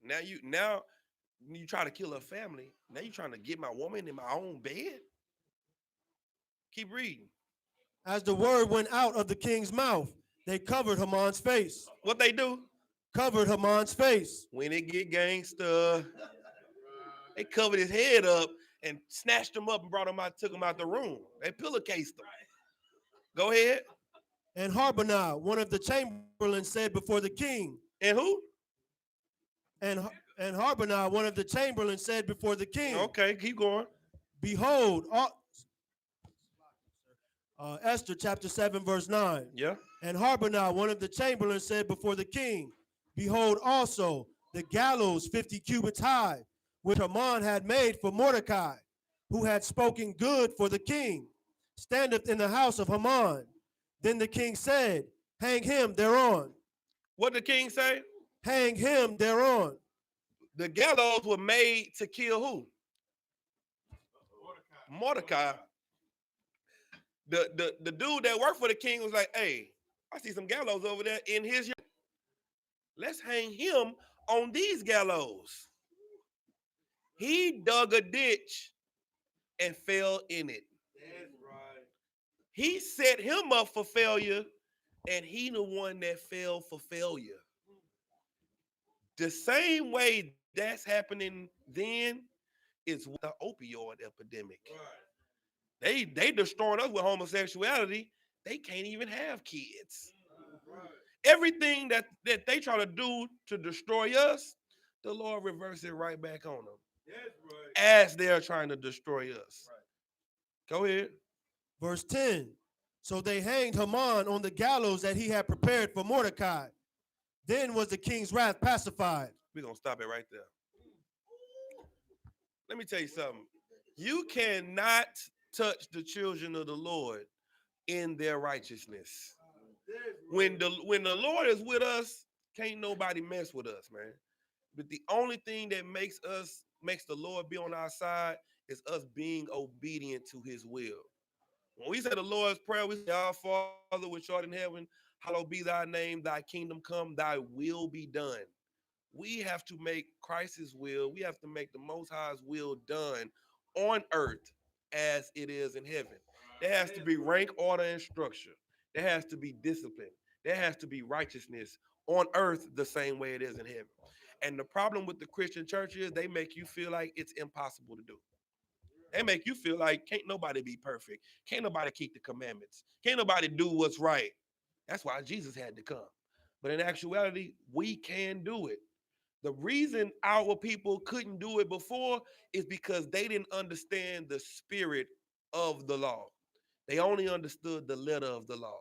[SPEAKER 1] Now you try to kill her family. Now you trying to get my woman in my own bed? Keep reading.
[SPEAKER 8] As the word went out of the king's mouth, they covered Haman's face.
[SPEAKER 1] What they do?
[SPEAKER 8] Covered Haman's face.
[SPEAKER 1] When it get gangster, they covered his head up and snatched him up and brought him out, took him out the room. They pillowcased him. Go ahead.
[SPEAKER 8] And Harbonah, one of the chamberlains, said before the king.
[SPEAKER 1] And who?
[SPEAKER 8] And Harbonah, one of the chamberlains, said before the king.
[SPEAKER 1] Okay, keep going.
[SPEAKER 8] Behold, Esther chapter 7, verse 9.
[SPEAKER 1] Yeah.
[SPEAKER 8] And Harbonah, one of the chamberlains, said before the king, behold also the gallows 50 cubits high, which Haman had made for Mordecai, who had spoken good for the king, standeth in the house of Haman. Then the king said, hang him thereon.
[SPEAKER 1] What did the king say?
[SPEAKER 8] Hang him thereon.
[SPEAKER 1] The gallows were made to kill who? Mordecai. The dude that worked for the king was like, hey, I see some gallows over there in his yard. Let's hang him on these gallows. He dug a ditch and fell in it.
[SPEAKER 2] That's right.
[SPEAKER 1] He set him up for failure, and he the one that fell for failure. The same way that's happening then is with the opioid epidemic.
[SPEAKER 2] Right.
[SPEAKER 1] They destroying us with homosexuality. They can't even have kids.
[SPEAKER 2] Right.
[SPEAKER 1] Everything that they try to do to destroy us, the Lord reverse it right back on them.
[SPEAKER 2] That's right.
[SPEAKER 1] As they're trying to destroy us.
[SPEAKER 2] Right.
[SPEAKER 1] Go ahead.
[SPEAKER 8] Verse 10. So they hanged Haman on the gallows that he had prepared for Mordecai. Then was the king's wrath pacified.
[SPEAKER 1] We're going to stop it right there. Let me tell you something. You cannot touch the children of the Lord in their righteousness. When the Lord is with us, can't nobody mess with us, man. But the only thing that makes the Lord be on our side is us being obedient to his will. When we say the Lord's Prayer, we say, Our Father which art in heaven, hallowed be thy name, thy kingdom come, thy will be done. We have to make Christ's will, we have to make the Most High's will done on earth as it is in heaven. There has to be rank, order, and structure. There has to be discipline. There has to be righteousness on earth the same way it is in heaven. And the problem with the Christian church is they make you feel like it's impossible to do. They make you feel like can't nobody be perfect. Can't nobody keep the commandments. Can't nobody do what's right. That's why Jesus had to come. But in actuality, we can do it. The reason our people couldn't do it before is because they didn't understand the spirit of the law. They only understood the letter of the law.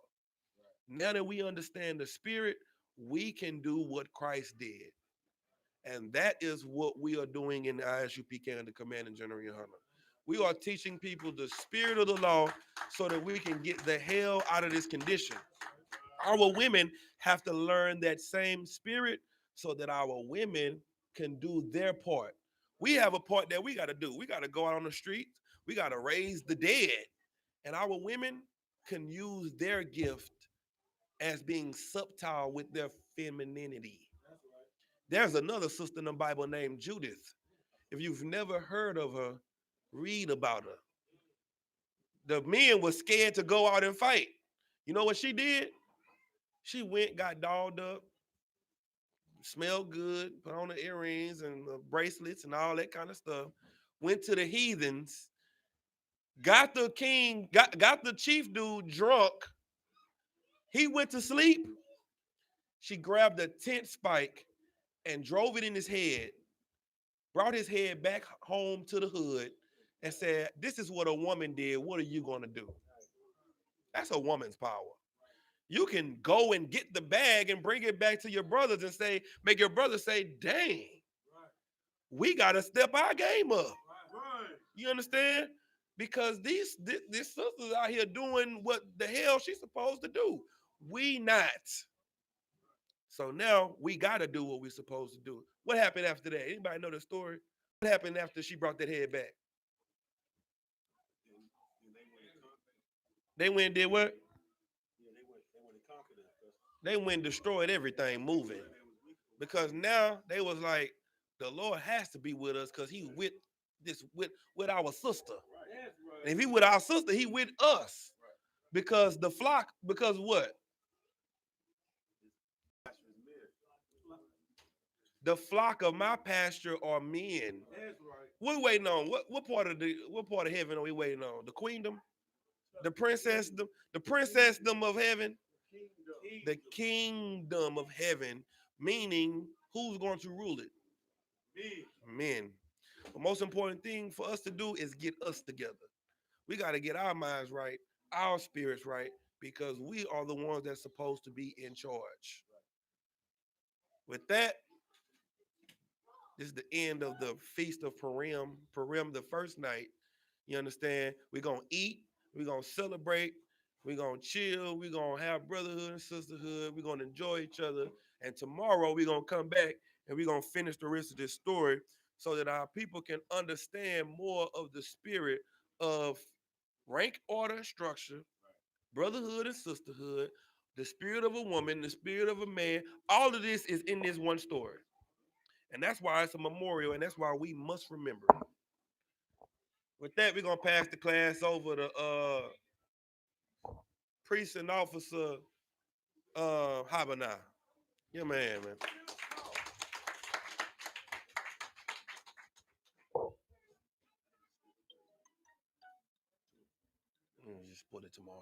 [SPEAKER 1] Now that we understand the spirit, we can do what Christ did. And that is what we are doing in the I.S.U.P.K and the Command in General YAHANNA. We are teaching people the spirit of the law so that we can get the hell out of this condition. Our women have to learn that same spirit so that our women can do their part. We have a part that we got to do. We got to go out on the streets. We got to raise the dead. And our women can use their gift as being subtle with their femininity. There's another sister in the Bible named Judith. If you've never heard of her, read about her. The men were scared to go out and fight. You know what she did? She went, got dolled up, smelled good, put on the earrings and the bracelets and all that kind of stuff, went to the heathens, got the king, got the chief dude drunk. He went to sleep. She grabbed a tent spike and drove it in his head, brought his head back home to the hood, and said, "This is what a woman did. What are you going to do?" That's a woman's power. You can go and get the bag and bring it back to your brothers and say, make your brothers say, "Dang, we got to step our game up." You understand? Because these sisters out here doing what the hell she's supposed to do. We not. So now we got to do what we're supposed to do. What happened after that? Anybody know the story? What happened after she brought that head back? They went and did what? They went and destroyed everything moving. Because now they was like, the Lord has to be with us because he with our sister. And if he with our sister, he with us. Because the flock, because what? The flock of my pasture are men. What we waiting on? What part of heaven are we waiting on? The queendom? The princessdom of heaven? The kingdom of heaven, meaning who's going to rule it? Men. The most important thing for us to do is get us together. We got to get our minds right, our spirits right, because we are the ones that's supposed to be in charge. With that, this is the end of the Feast of Purim. Purim, the first night. You understand? We're going to eat. We're going to celebrate. We're going to chill. We're going to have brotherhood and sisterhood. We're going to enjoy each other. And tomorrow we're going to come back and we're going to finish the rest of this story so that our people can understand more of the spirit of rank, order, and structure, brotherhood and sisterhood, the spirit of a woman, the spirit of a man. All of this is in this one story. And that's why it's a memorial, and that's why we must remember it. With that, we're going to pass the class over to Priest and Officer YAHANNA. Yeah, man. Just put it tomorrow.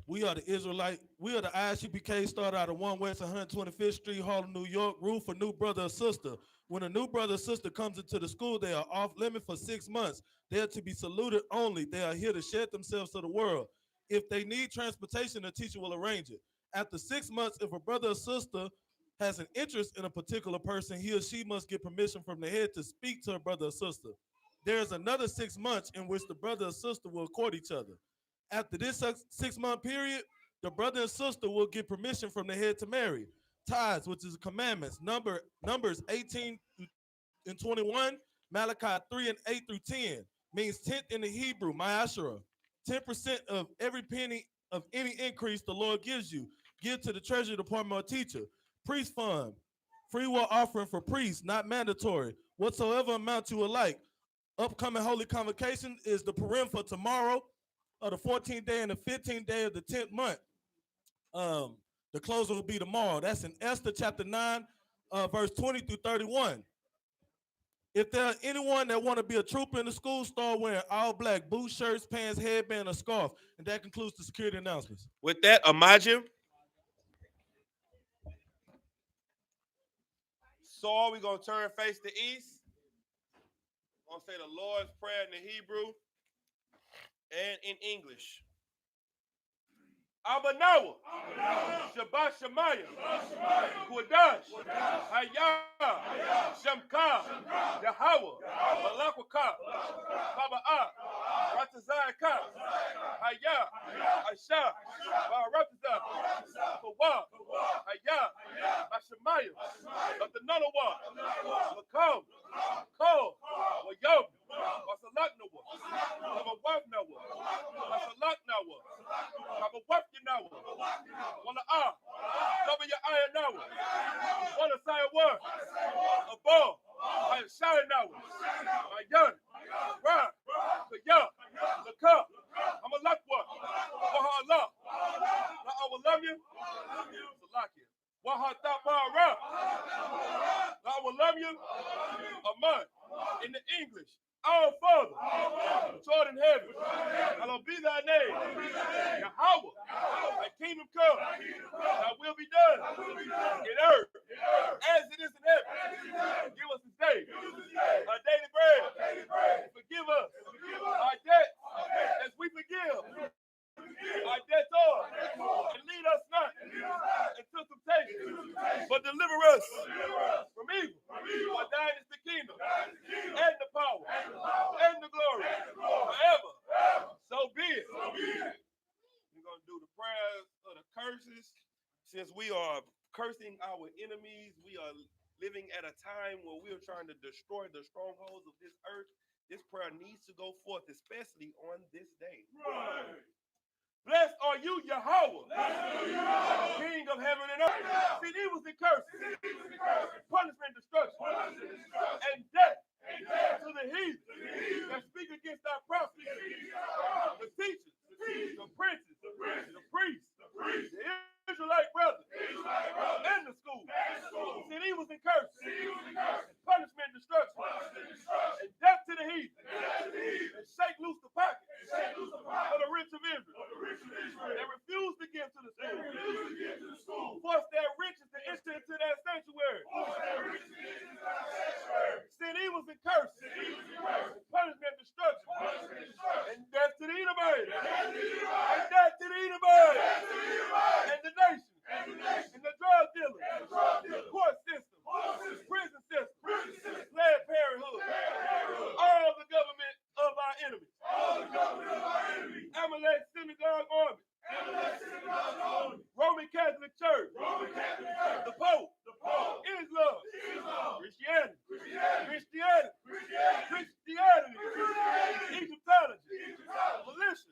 [SPEAKER 3] We are the Israelite. We are the I.S.U.P.K. Started out of 1 West 125th Street, Harlem, New York. Rule for new brother or sister. When a new brother or sister comes into the school, they are off limit for 6 months. They are to be saluted only. They are here to shed themselves to the world. If they need transportation, the teacher will arrange it. After 6 months, if a brother or sister has an interest in a particular person, he or she must get permission from the head to speak to a brother or sister. There is another 6 months in which the brother or sister will court each other. After this 6-month period, the brother and sister will get permission from the head to marry. Tithes, which is commandments, Numbers 18 and 21, Malachi 3 and 8 through 10, means tenth in the Hebrew, ma'ashara. 10% of every penny of any increase the Lord gives you. Give to the treasury department or teacher. Priest fund, free will offering for priests, not mandatory. Whatsoever amount you would like. Upcoming holy convocation is the Purim for tomorrow, of the 14th day and the 15th day of the 10th month. The closing will be tomorrow. That's in Esther chapter 9, verse 20 through 31. If there's anyone that want to be a trooper in the school, start wearing all black boots, shirts, pants, headband, or scarf. And that concludes the security announcements.
[SPEAKER 1] With that, Imagine. So we're going to turn face to east. I'm gonna say the Lord's Prayer in the Hebrew and in English. Abba Noah, Shabbat Shemayim, Kodash, Hayah, Shamka, Yahweh, Malakwaka, Baba'ah, Ratazayaka, Hayah, Aisha, Baratazah, Kawa, Hayah, Hashemayim, Atananawa, Lakam, Ko, Wayom, Wasalaknawa, Kabawafnawa, Wasalaknawa, Kabawafnawa, Wala W-I-N-Nawa, Wala Sayawa, Abo, Hayashayanawa, Mayan, Ra, Kaya, Laka, Amalakwa, Wahala, I will love you, Salakia, Wahatapara, I will love you, Aman, in the English. Our Father, which art in heaven, hallowed be thy name. Yahweh, thy kingdom come, thy will be done in earth as it is in heaven. Give us this day our daily bread. Forgive us our debts as we forgive our debtors. And lead us not into temptation, but deliver us from evil. For thine is the kingdom and the power and the glory forever. So be it. We're going to do the prayers of the curses. Since we are cursing our enemies, we are living at a time where we are trying to destroy the strongholds of this earth. This prayer needs to go forth, especially on this day. Right. Blessed are you, Yahweh, King of heaven and earth. See, he was in curses, punishment, destruction, and death to the heathen that speak against our prophets, the teachers, the princes, the priests, the Israelite brothers, and the school. See, he was in curses, punishment, destruction, and death to the heathen, and shake loose the pocket for the rich of Israel. They refused to give to the school. Forced their riches to enter into that sanctuary. Sin, he was in curse. Punishment, destruction. And death to the Edomite. And death to the Edomite. And the nation. And the drug dealers. Court system. Prison system. Planned Parenthood. All the government of our enemies. Amalek Synagogue Army. Roman Catholic Church. The Pope. Islam. Christianity. Egyptology. Militia.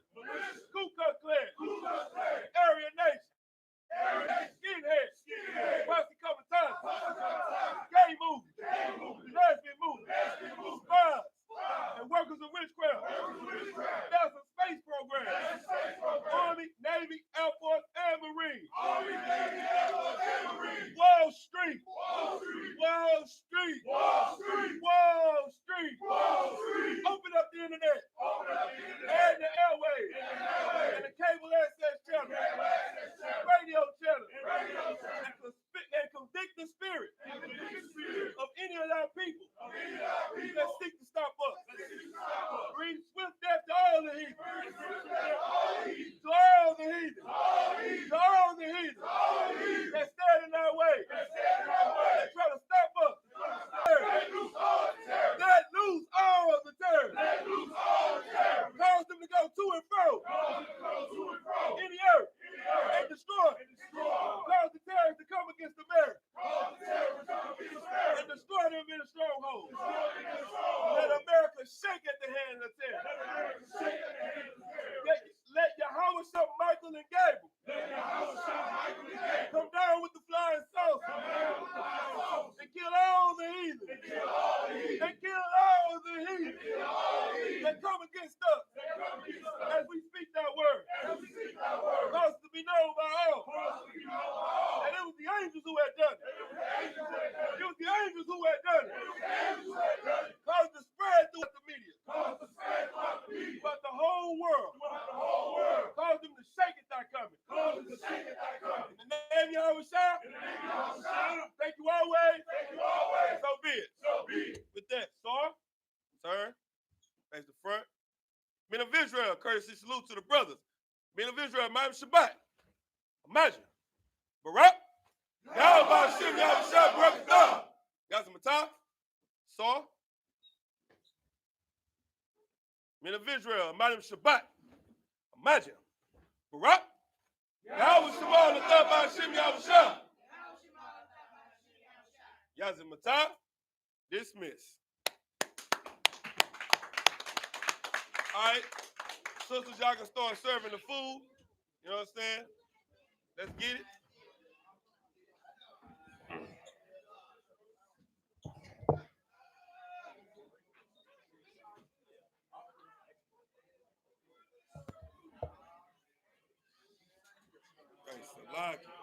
[SPEAKER 1] Ku Klux Klan. Aryan Nation. Skinhead. Posse Comitatus. Gay movie. Lesbian movie. Spies. And workers of witchcraft. That's a space program. Army, Navy, Air Force, and Marine. Wall Street. Open up the internet. And the airwaves. And the cable access channel. Radio channel. And convict the spirit of any of our people that seek to stop us. Bring swift death to all the heathen. That stand in our way. That try to stop us. Let loose all of the terror. Cause them to go to and fro in the earth and destroy. Cause the terrorists to come against America and destroy them in a stronghold. Let America shake at the hand of the terror. Let Yahweh show Michael and Gabriel come down with the flying saucer and kill all the heathen. That come against us as we speak that word. Cause it to be known by all. And it was the angels who had done it. Cause to spread through the media. But the whole world. Cause them to shake it that coming. In the name of Yahweh Shah, Israel, courtesy salute to the brothers. Men of Israel, Imam Shabbat. Imagine. Barak. Yahweh Hashem, Yahweh Shah, Barak Atah. Yazmatah. Saw. Men of Israel, Imam Shabbat. Imagine. Barak. Yahweh Shabbat, Atah, Hashem, Yahweh Shah. Yazmatah. Dismiss. All right. Sisters, y'all can start serving the food. You know what I'm saying? Let's get it. Thanks a lot.